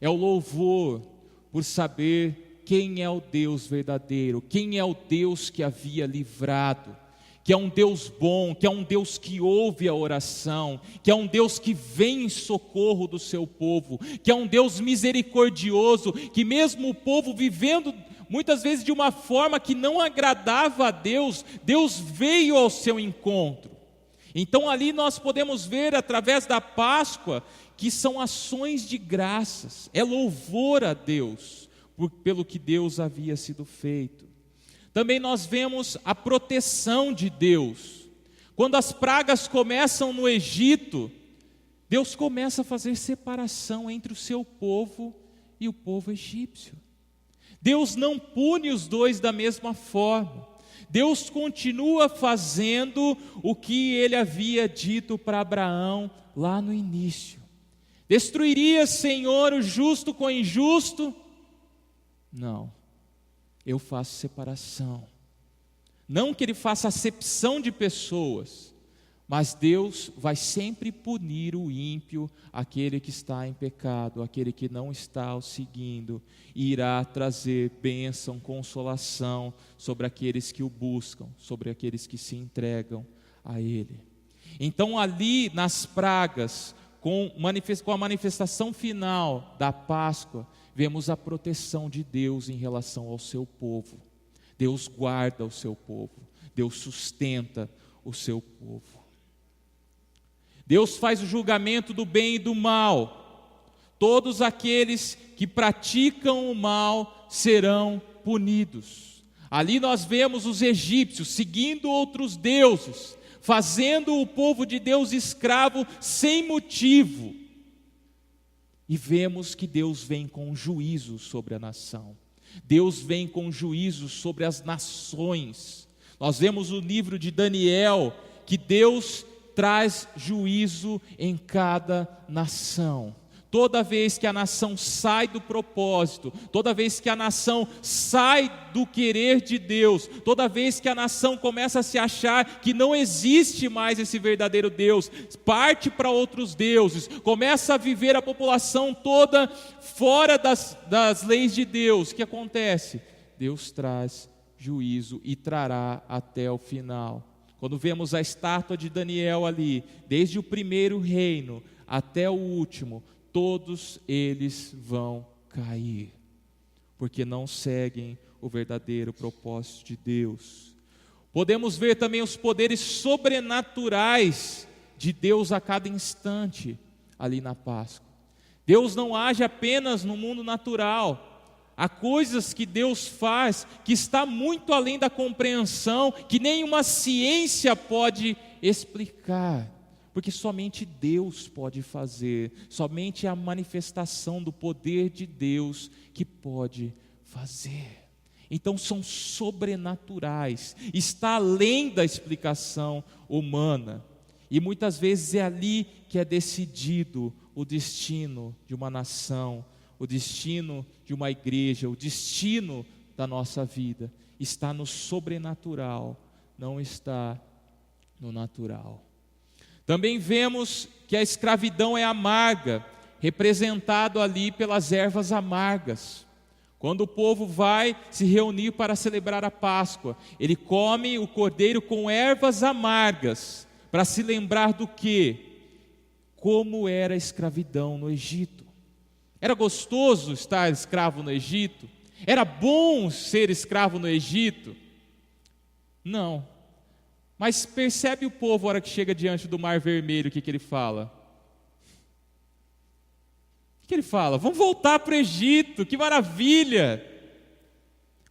É o louvor por saber quem é o Deus verdadeiro, quem é o Deus que havia livrado, que é um Deus bom, que é um Deus que ouve a oração, que é um Deus que vem em socorro do seu povo, que é um Deus misericordioso, que mesmo o povo vivendo muitas vezes de uma forma que não agradava a Deus, Deus veio ao seu encontro. Então ali nós podemos ver através da Páscoa que são ações de graças, é louvor a Deus pelo que Deus havia sido feito. Também nós vemos a proteção de Deus. Quando as pragas começam no Egito, Deus começa a fazer separação entre o seu povo e o povo egípcio. Deus não pune os dois da mesma forma. Deus continua fazendo o que ele havia dito para Abraão lá no início. Destruiria, Senhor, o justo com o injusto? Não, eu faço separação. Não que ele faça acepção de pessoas, mas Deus vai sempre punir o ímpio, aquele que está em pecado, aquele que não está o seguindo, e irá trazer bênção, consolação sobre aqueles que o buscam, sobre aqueles que se entregam a Ele. Então ali nas pragas, com a manifestação final da Páscoa, vemos a proteção de Deus em relação ao seu povo. Deus guarda o seu povo, Deus sustenta o seu povo. Deus faz o julgamento do bem e do mal. Todos aqueles que praticam o mal serão punidos. Ali nós vemos os egípcios seguindo outros deuses, fazendo o povo de Deus escravo sem motivo. E vemos que Deus vem com juízo sobre a nação. Deus vem com juízo sobre as nações. Nós vemos no livro de Daniel que Deus traz juízo em cada nação. Toda vez que a nação sai do propósito, toda vez que a nação sai do querer de Deus, toda vez que a nação começa a se achar que não existe mais esse verdadeiro Deus, parte para outros deuses, começa a viver a população toda fora das leis de Deus, o que acontece? Deus traz juízo e trará até o final. Quando vemos a estátua de Daniel ali, desde o primeiro reino até o último, todos eles vão cair, porque não seguem o verdadeiro propósito de Deus. Podemos ver também os poderes sobrenaturais de Deus a cada instante ali na Páscoa. Deus não age apenas no mundo natural. Há coisas que Deus faz que está muito além da compreensão, que nenhuma ciência pode explicar. Porque somente Deus pode fazer, somente a manifestação do poder de Deus que pode fazer. Então são sobrenaturais, está além da explicação humana. E muitas vezes é ali que é decidido o destino de uma nação, o destino de uma igreja, o destino da nossa vida. Está no sobrenatural, não está no natural. Também vemos que a escravidão é amarga, representado ali pelas ervas amargas. Quando o povo vai se reunir para celebrar a Páscoa, ele come o cordeiro com ervas amargas, para se lembrar do quê? Como era a escravidão no Egito. Era gostoso estar escravo no Egito? Era bom ser escravo no Egito? Não. Mas percebe o povo, a hora que chega diante do Mar Vermelho, o que ele fala? O que ele fala? Vamos voltar para o Egito, que maravilha!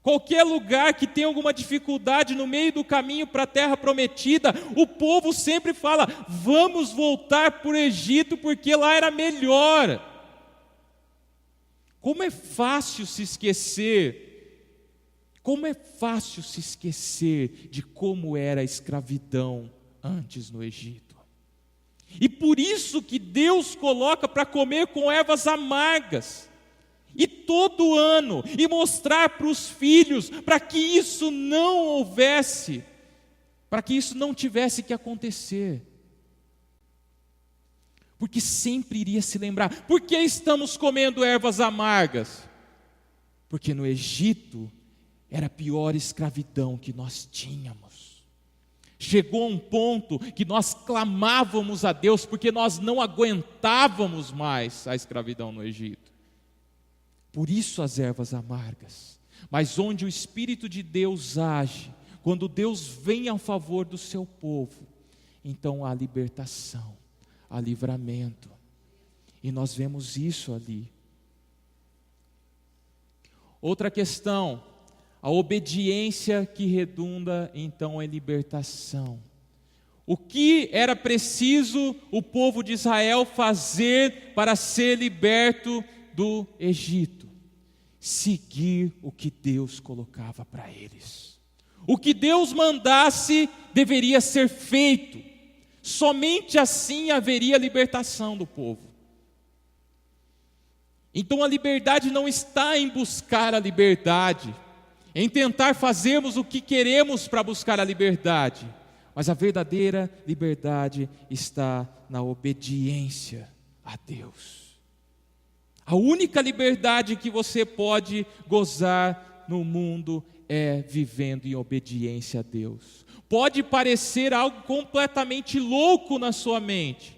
Qualquer lugar que tenha alguma dificuldade no meio do caminho para a terra prometida, o povo sempre fala, vamos voltar para o Egito, porque lá era melhor. Como é fácil se esquecer. Como é fácil se esquecer de como era a escravidão antes no Egito. E por isso que Deus coloca para comer com ervas amargas. E todo ano, e mostrar para os filhos, para que isso não houvesse, para que isso não tivesse que acontecer. Porque sempre iria se lembrar, por que estamos comendo ervas amargas? Porque no Egito, era a pior escravidão que nós tínhamos. Chegou a um ponto que nós clamávamos a Deus, porque nós não aguentávamos mais a escravidão no Egito. Por isso as ervas amargas. Mas onde o Espírito de Deus age, quando Deus vem a favor do seu povo, então há libertação, há livramento. E nós vemos isso ali. Outra questão, a obediência que redunda então em libertação. O que era preciso o povo de Israel fazer para ser liberto do Egito? Seguir o que Deus colocava para eles. O que Deus mandasse deveria ser feito. Somente assim haveria libertação do povo. Então a liberdade não está em buscar a liberdade, em tentar fazermos o que queremos para buscar a liberdade, mas a verdadeira liberdade está na obediência a Deus. A única liberdade que você pode gozar no mundo é vivendo em obediência a Deus. Pode parecer algo completamente louco na sua mente.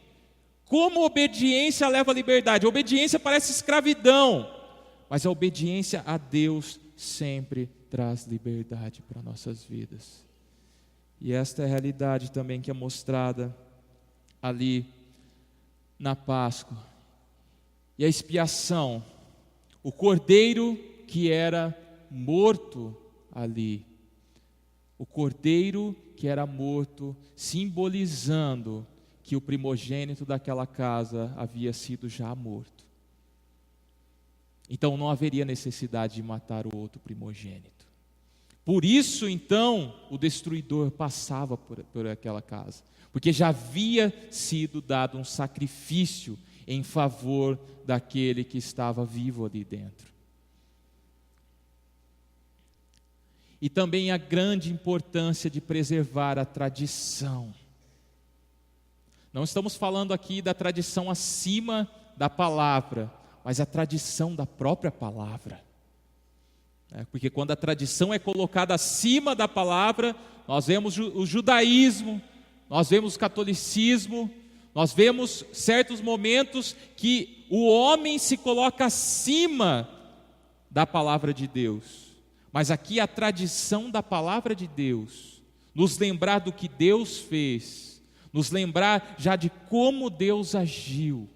Como obediência leva à liberdade? A obediência parece escravidão, mas a obediência a Deus sempre traz liberdade para nossas vidas. E esta é a realidade também que é mostrada ali na Páscoa. E a expiação, o cordeiro que era morto ali. O cordeiro que era morto, simbolizando que o primogênito daquela casa havia sido já morto. Então não haveria necessidade de matar o outro primogênito. Por isso então o destruidor passava por aquela casa, porque já havia sido dado um sacrifício em favor daquele que estava vivo ali dentro. E também a grande importância de preservar a tradição. Não estamos falando aqui da tradição acima da palavra, mas a tradição da própria palavra. Porque quando a tradição é colocada acima da palavra, nós vemos o judaísmo, nós vemos o catolicismo, nós vemos certos momentos que o homem se coloca acima da palavra de Deus. Mas aqui a tradição da palavra de Deus, nos lembrar do que Deus fez, nos lembrar já de como Deus agiu,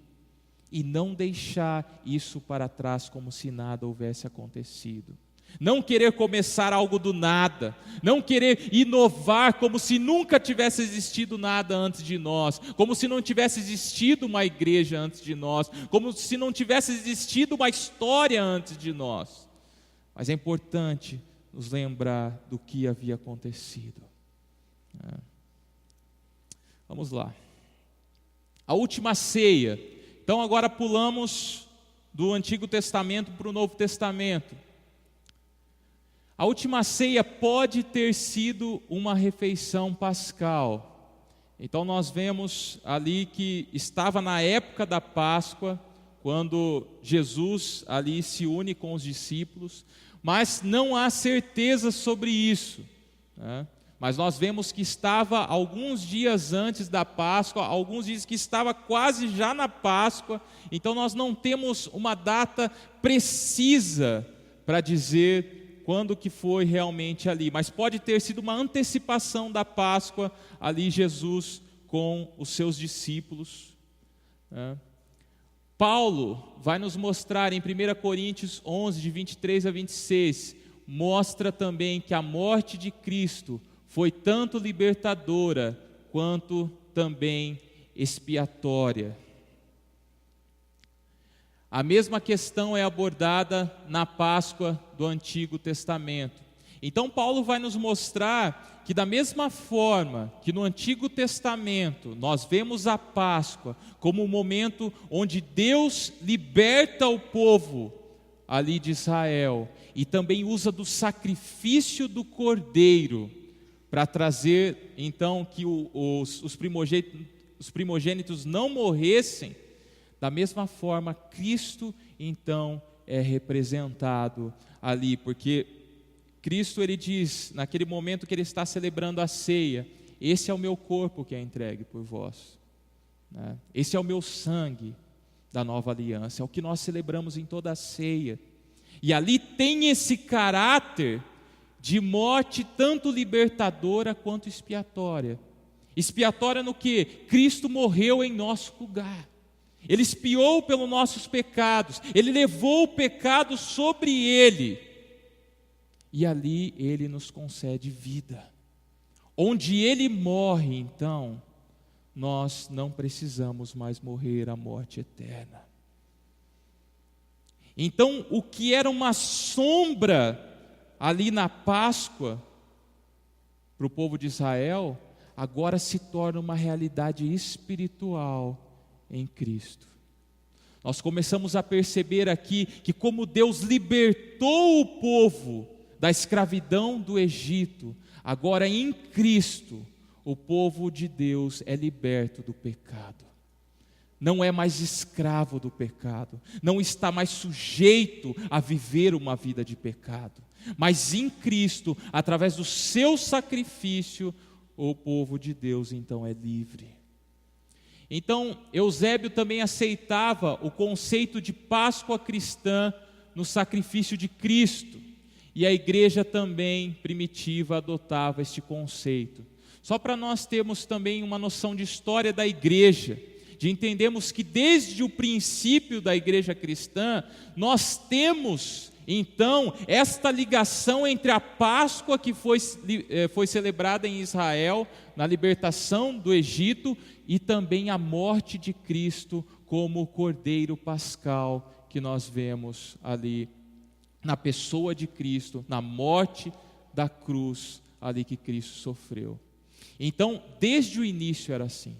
e não deixar isso para trás como se nada houvesse acontecido. Não querer começar algo do nada, não querer inovar como se nunca tivesse existido nada antes de nós, como se não tivesse existido uma igreja antes de nós, como se não tivesse existido uma história antes de nós. Mas é importante nos lembrar do que havia acontecido. Vamos lá. A última ceia. Então agora pulamos do Antigo Testamento para o Novo Testamento. A última ceia pode ter sido uma refeição pascal. Então nós vemos ali que estava na época da Páscoa, quando Jesus ali se une com os discípulos, mas não há certeza sobre isso, né? Mas nós vemos que estava alguns dias antes da Páscoa, alguns dizem que estava quase já na Páscoa, então nós não temos uma data precisa para dizer quando que foi realmente ali, mas pode ter sido uma antecipação da Páscoa, ali Jesus com os seus discípulos, né? Paulo vai nos mostrar em 1 Coríntios 11, de 23 a 26, mostra também que a morte de Cristo foi tanto libertadora, quanto também expiatória. A mesma questão é abordada na Páscoa do Antigo Testamento. Então Paulo vai nos mostrar que da mesma forma que no Antigo Testamento nós vemos a Páscoa como um momento onde Deus liberta o povo ali de Israel e também usa do sacrifício do cordeiro para trazer então que os primogênitos não morressem, da mesma forma Cristo então é representado ali, porque Cristo ele diz, naquele momento que ele está celebrando a ceia, esse é o meu corpo que é entregue por vós, né? Esse é o meu sangue da nova aliança, é o que nós celebramos em toda a ceia, e ali tem esse caráter de morte tanto libertadora quanto expiatória. Expiatória no que? Cristo morreu em nosso lugar, Ele expiou pelos nossos pecados, Ele levou o pecado sobre Ele, e ali Ele nos concede vida. Onde Ele morre, então, nós não precisamos mais morrer a morte eterna. Então, o que era uma sombra ali na Páscoa, para o povo de Israel, agora se torna uma realidade espiritual em Cristo. Nós começamos a perceber aqui que como Deus libertou o povo da escravidão do Egito, agora em Cristo, o povo de Deus é liberto do pecado. Não é mais escravo do pecado, não está mais sujeito a viver uma vida de pecado. Mas em Cristo, através do seu sacrifício, o povo de Deus então é livre. Então, Eusébio também aceitava o conceito de Páscoa cristã no sacrifício de Cristo. E a igreja também primitiva adotava este conceito. Só para nós termos também uma noção de história da igreja. de entendermos que desde o princípio da igreja cristã, nós temos então esta ligação entre a Páscoa que foi celebrada em Israel, na libertação do Egito, e também a morte de Cristo como o Cordeiro Pascal que nós vemos ali na pessoa de Cristo, na morte da cruz ali que Cristo sofreu. Então, desde o início era assim.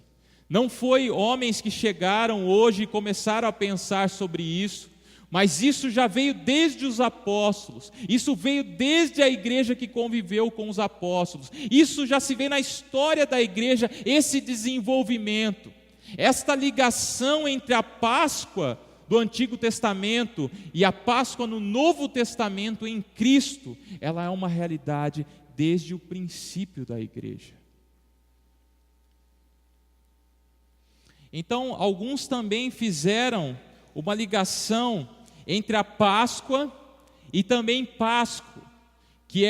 Não foi homens que chegaram hoje e começaram a pensar sobre isso, mas isso já veio desde os apóstolos, isso veio desde a igreja que conviveu com os apóstolos, isso já se vê na história da igreja, esse desenvolvimento, esta ligação entre a Páscoa do Antigo Testamento e a Páscoa no Novo Testamento em Cristo, ela é uma realidade desde o princípio da igreja. Então, alguns também fizeram uma ligação entre a Páscoa e também Páscoa, que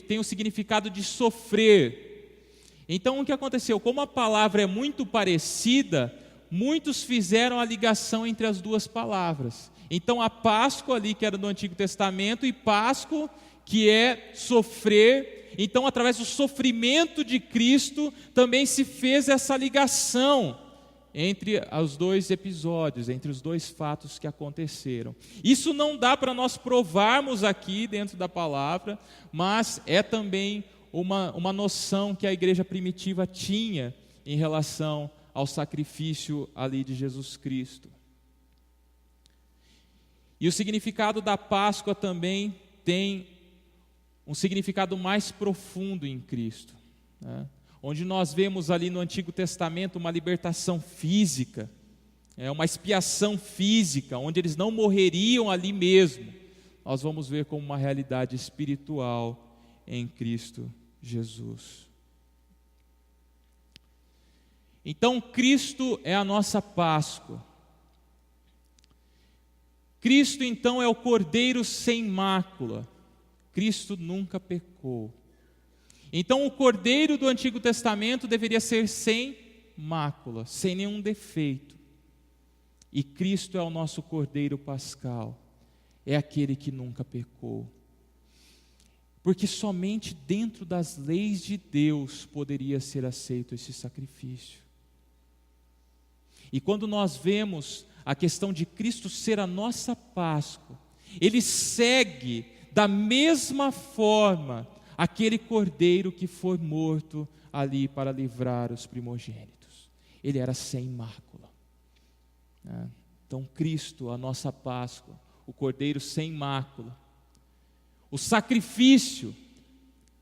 tem o significado de sofrer. Então, o que aconteceu? Como a palavra é muito parecida, muitos fizeram a ligação entre as duas palavras. Então, a Páscoa ali, que era do Antigo Testamento, e Páscoa, que é sofrer. Então, através do sofrimento de Cristo, também se fez essa ligação entre os dois episódios, entre os dois fatos que aconteceram. Isso não dá para nós provarmos aqui dentro da palavra, mas é também uma noção que a igreja primitiva tinha em relação ao sacrifício ali de Jesus Cristo. E o significado da Páscoa também tem um significado mais profundo em Cristo, né? Onde nós vemos ali no Antigo Testamento uma libertação física, uma expiação física, onde eles não morreriam ali mesmo. Nós vamos ver como uma realidade espiritual em Cristo Jesus. Então, Cristo é a nossa Páscoa. Cristo, então, é o Cordeiro sem mácula. Cristo nunca pecou. Então, o Cordeiro do Antigo Testamento deveria ser sem mácula, sem nenhum defeito. E Cristo é o nosso Cordeiro Pascal, é aquele que nunca pecou. Porque somente dentro das leis de Deus poderia ser aceito esse sacrifício. E quando nós vemos a questão de Cristo ser a nossa Páscoa, Ele segue da mesma forma aquele cordeiro que foi morto ali para livrar os primogênitos. Ele era sem mácula. Então Cristo, a nossa Páscoa, o cordeiro sem mácula. O sacrifício,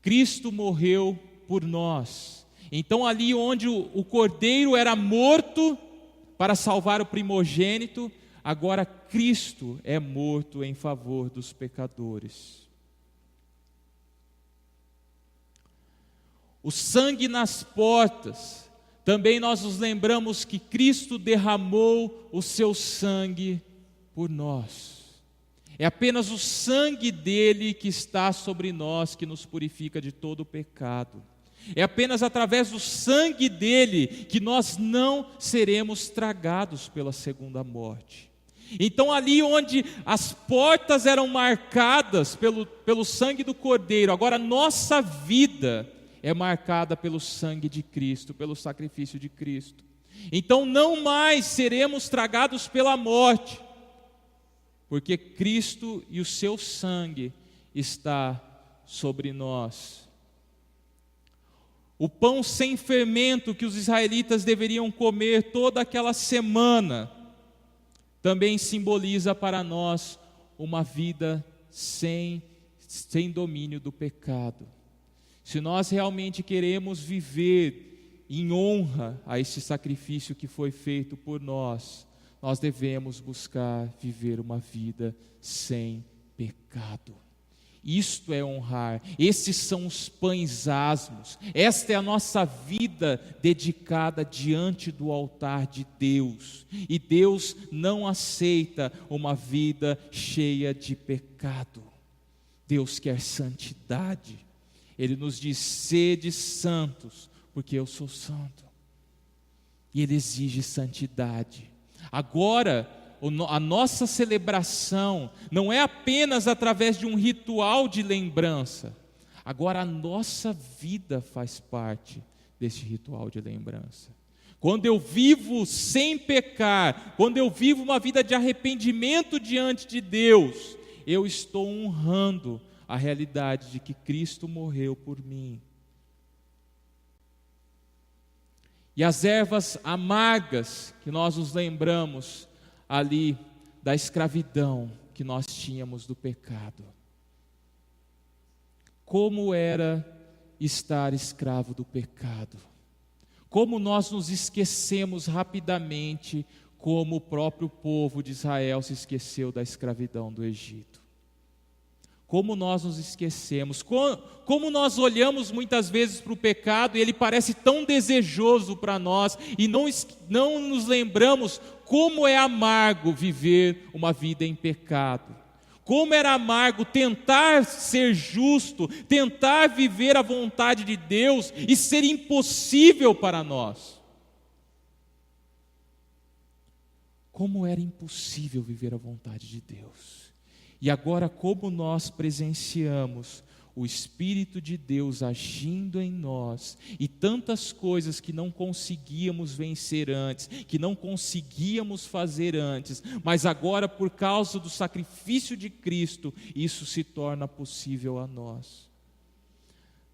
Cristo morreu por nós. Então ali onde o cordeiro era morto para salvar o primogênito, agora Cristo é morto em favor dos pecadores. O sangue nas portas, também nós nos lembramos que Cristo derramou o seu sangue por nós. É apenas o sangue dele que está sobre nós, que nos purifica de todo o pecado. É apenas através do sangue dele que nós não seremos tragados pela segunda morte. Então ali onde as portas eram marcadas pelo sangue do Cordeiro, agora a nossa vida é marcada pelo sangue de Cristo, pelo sacrifício de Cristo. Então não mais seremos tragados pela morte, porque Cristo e o seu sangue está sobre nós. O pão sem fermento que os israelitas deveriam comer toda aquela semana, também simboliza para nós uma vida sem domínio do pecado. Se nós realmente queremos viver em honra a esse sacrifício que foi feito por nós, nós devemos buscar viver uma vida sem pecado. Isto é honrar, esses são os pães asmos, esta é a nossa vida dedicada diante do altar de Deus. E Deus não aceita uma vida cheia de pecado. Deus quer santidade. Ele nos diz: sede santos, porque eu sou santo. e Ele exige santidade. Agora, a nossa celebração não é apenas através de um ritual de lembrança. Agora a nossa vida faz parte desse ritual de lembrança. Quando eu vivo sem pecar, quando eu vivo uma vida de arrependimento diante de Deus, eu estou honrando a realidade de que Cristo morreu por mim. E as ervas amargas que nós nos lembramos ali da escravidão que nós tínhamos do pecado. Como era estar escravo do pecado? Como nós nos esquecemos rapidamente, como o próprio povo de Israel se esqueceu da escravidão do Egito. Como nós nos esquecemos, como nós olhamos muitas vezes para o pecado e ele parece tão desejoso para nós e não nos lembramos como é amargo viver uma vida em pecado. Como era amargo tentar ser justo, tentar viver a vontade de Deus e ser impossível para nós. Como era impossível viver a vontade de Deus. E agora, como nós presenciamos o Espírito de Deus agindo em nós, e tantas coisas que não conseguíamos vencer antes, que não conseguíamos fazer antes, mas agora, por causa do sacrifício de Cristo, isso se torna possível a nós.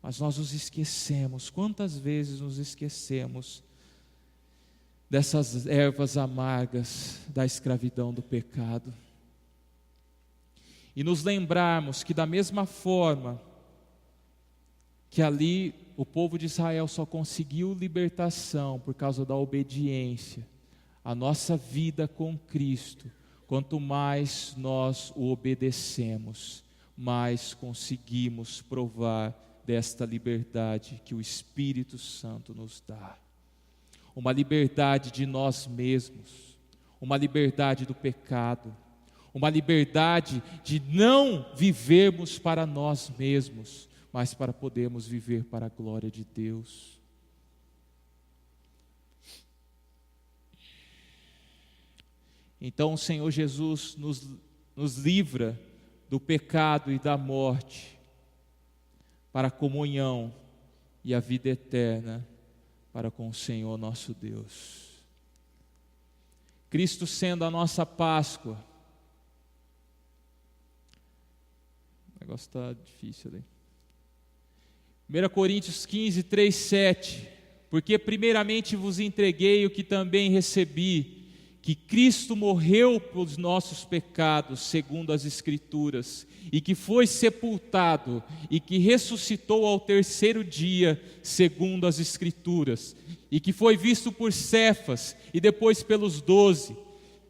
Mas nós nos esquecemos, quantas vezes nos esquecemos dessas ervas amargas da escravidão do pecado? E nos lembrarmos que da mesma forma que ali o povo de Israel só conseguiu libertação por causa da obediência, a nossa vida com Cristo, quanto mais nós o obedecemos, mais conseguimos provar desta liberdade que o Espírito Santo nos dá. Uma liberdade de nós mesmos, uma liberdade do pecado, uma liberdade de não vivermos para nós mesmos, mas para podermos viver para a glória de Deus. Então o Senhor Jesus nos livra do pecado e da morte, para a comunhão e a vida eterna para com o Senhor nosso Deus. Cristo sendo a nossa Páscoa. O negócio está difícil ali. 1 Coríntios 15, 3, 7. Porque primeiramente vos entreguei o que também recebi, que Cristo morreu pelos nossos pecados, segundo as Escrituras, e que foi sepultado, e que ressuscitou ao terceiro dia, segundo as Escrituras, e que foi visto por Cefas, e depois pelos 12.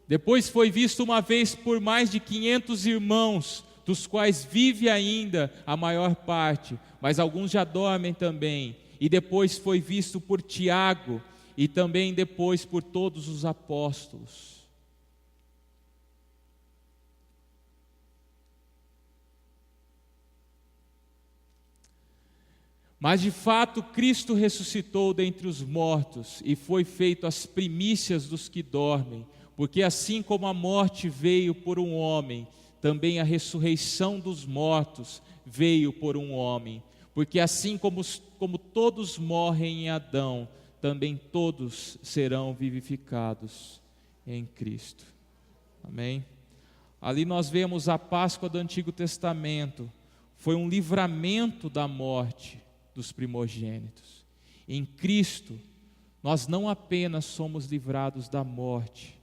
Depois foi visto uma vez por mais de 500 irmãos, dos quais vive ainda a maior parte, mas alguns já dormem também. E depois foi visto por Tiago, e também depois por todos os apóstolos. Mas de fato Cristo ressuscitou dentre os mortos, e foi feito as primícias dos que dormem, porque assim como a morte veio por um homem, também a ressurreição dos mortos veio por um homem, porque assim como todos morrem em Adão, também todos serão vivificados em Cristo. Amém? Ali nós vemos a Páscoa do Antigo Testamento, foi um livramento da morte dos primogênitos. Em Cristo, nós não apenas somos livrados da morte,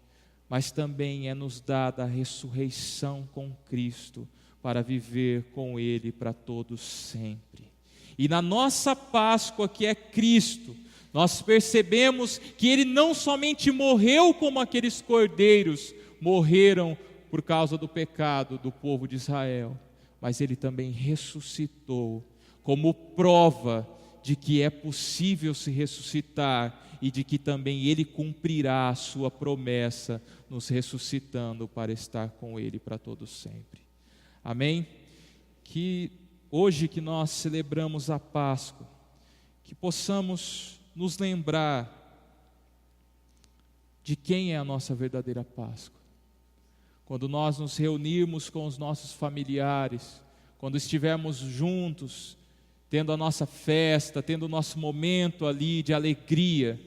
mas também é nos dada a ressurreição com Cristo, para viver com Ele para todos sempre. E na nossa Páscoa, que é Cristo, nós percebemos que Ele não somente morreu como aqueles cordeiros morreram por causa do pecado do povo de Israel, mas Ele também ressuscitou como prova de que é possível se ressuscitar e de que também Ele cumprirá a sua promessa, nos ressuscitando para estar com Ele para todos sempre. Amém? Que hoje que nós celebramos a Páscoa, que possamos nos lembrar de quem é a nossa verdadeira Páscoa. Quando nós nos reunirmos com os nossos familiares, quando estivermos juntos, tendo a nossa festa, tendo o nosso momento ali de alegria,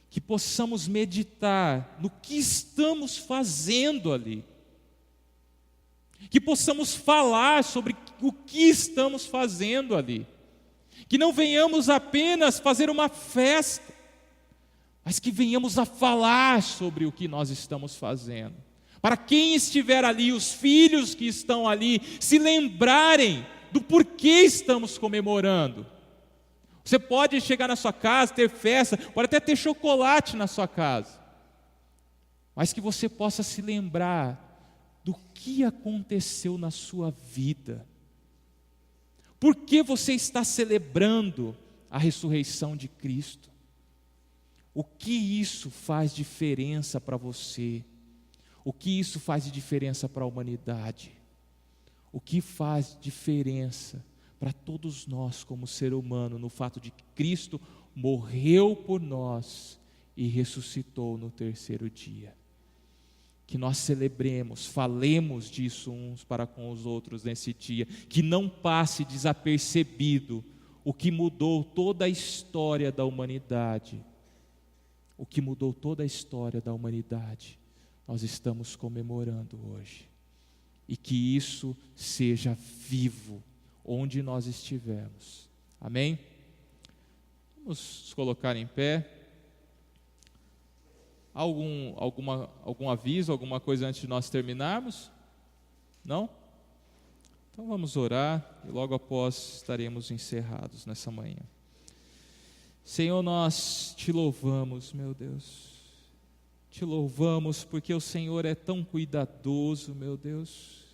que possamos meditar no que estamos fazendo ali, que possamos falar sobre o que estamos fazendo ali, que não venhamos apenas fazer uma festa, mas que venhamos a falar sobre o que nós estamos fazendo, para quem estiver ali, os filhos que estão ali, se lembrarem do porquê estamos comemorando. Você pode chegar na sua casa, ter festa, pode até ter chocolate na sua casa, mas que você possa se lembrar do que aconteceu na sua vida. Por que você está celebrando a ressurreição de Cristo? O que isso faz diferença para você? O que isso faz de diferença para a humanidade? O que faz diferença para todos nós como ser humano no fato de que Cristo morreu por nós e ressuscitou no terceiro dia? Que nós celebremos, falemos disso uns para com os outros nesse dia, que não passe desapercebido o que mudou toda a história da humanidade. O que mudou toda a história da humanidade, nós estamos comemorando hoje. E que isso seja vivo onde nós estivermos. Amém? Vamos nos colocar em pé. Algum aviso, alguma coisa antes de nós terminarmos? Não? Então vamos orar e logo após estaremos encerrados nessa manhã. Senhor, nós te louvamos, meu Deus. Te louvamos porque o Senhor é tão cuidadoso, meu Deus.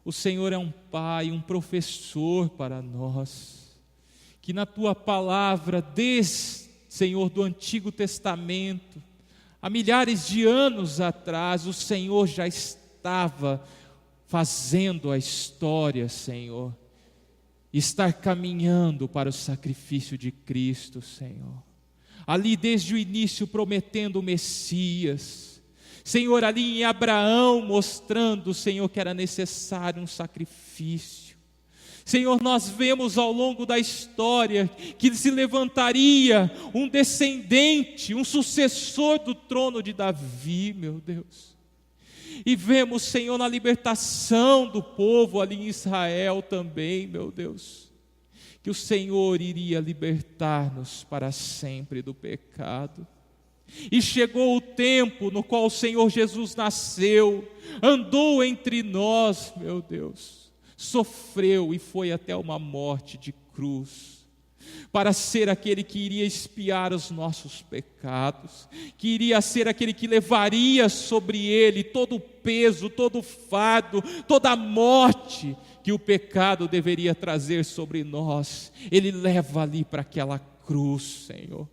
O Senhor é um pai, um professor para nós. Que na tua palavra, desde, Senhor, do Antigo Testamento, há milhares de anos atrás, o Senhor já estava fazendo a história, Senhor. Estar caminhando para o sacrifício de Cristo, Senhor. Ali desde o início prometendo o Messias. Senhor, ali em Abraão mostrando, Senhor, que era necessário um sacrifício. Senhor, nós vemos ao longo da história que se levantaria um descendente, um sucessor do trono de Davi, meu Deus. E vemos, Senhor, na libertação do povo ali em Israel também, meu Deus, que o Senhor iria libertar-nos para sempre do pecado. E chegou o tempo no qual o Senhor Jesus nasceu, andou entre nós, meu Deus, sofreu e foi até uma morte de cruz, para ser aquele que iria expiar os nossos pecados, que iria ser aquele que levaria sobre ele todo o peso, todo o fardo, toda a morte que o pecado deveria trazer sobre nós. Ele leva ali para aquela cruz, Senhor.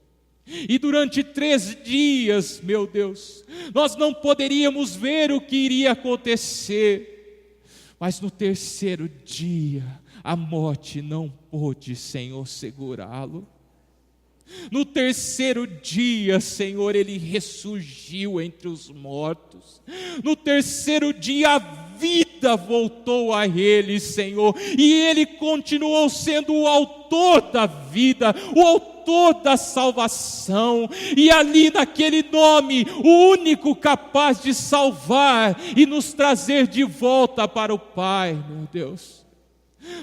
E durante 3 dias, meu Deus, nós não poderíamos ver o que iria acontecer, mas no terceiro dia, a morte não pôde, Senhor, segurá-lo. No terceiro dia, Senhor, ele ressurgiu entre os mortos. No terceiro dia, a vida voltou a ele, Senhor, e ele continuou sendo o autor da vida, o autor da salvação, e ali naquele nome, o único capaz de salvar e nos trazer de volta para o Pai, meu Deus.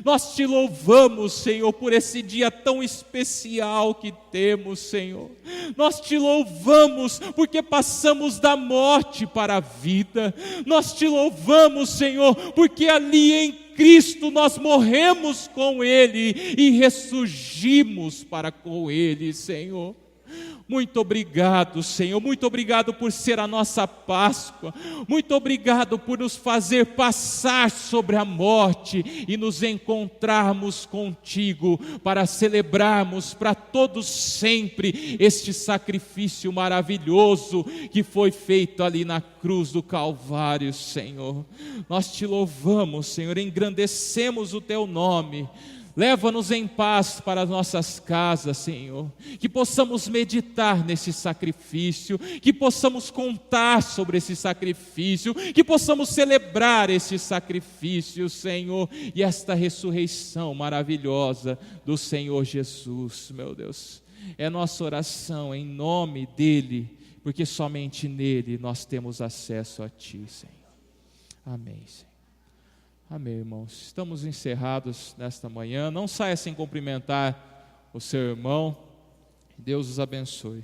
Nós te louvamos, Senhor, por esse dia tão especial que temos, Senhor. Nós te louvamos porque passamos da morte para a vida. Nós te louvamos, Senhor, porque ali em Cristo nós morremos com Ele e ressurgimos para com Ele, Senhor. Muito obrigado, Senhor, muito obrigado por ser a nossa Páscoa, muito obrigado por nos fazer passar sobre a morte e nos encontrarmos contigo para celebrarmos para todos sempre este sacrifício maravilhoso que foi feito ali na cruz do Calvário, Senhor. Nós te louvamos, Senhor, engrandecemos o teu nome. Leva-nos em paz para as nossas casas, Senhor. Que possamos meditar nesse sacrifício, que possamos contar sobre esse sacrifício, que possamos celebrar esse sacrifício, Senhor, e esta ressurreição maravilhosa do Senhor Jesus, meu Deus. É nossa oração em nome dEle, porque somente nele nós temos acesso a Ti, Senhor. Amém, Senhor. Amém, irmãos. Estamos encerrados nesta manhã. Não saia sem cumprimentar o seu irmão. Deus os abençoe.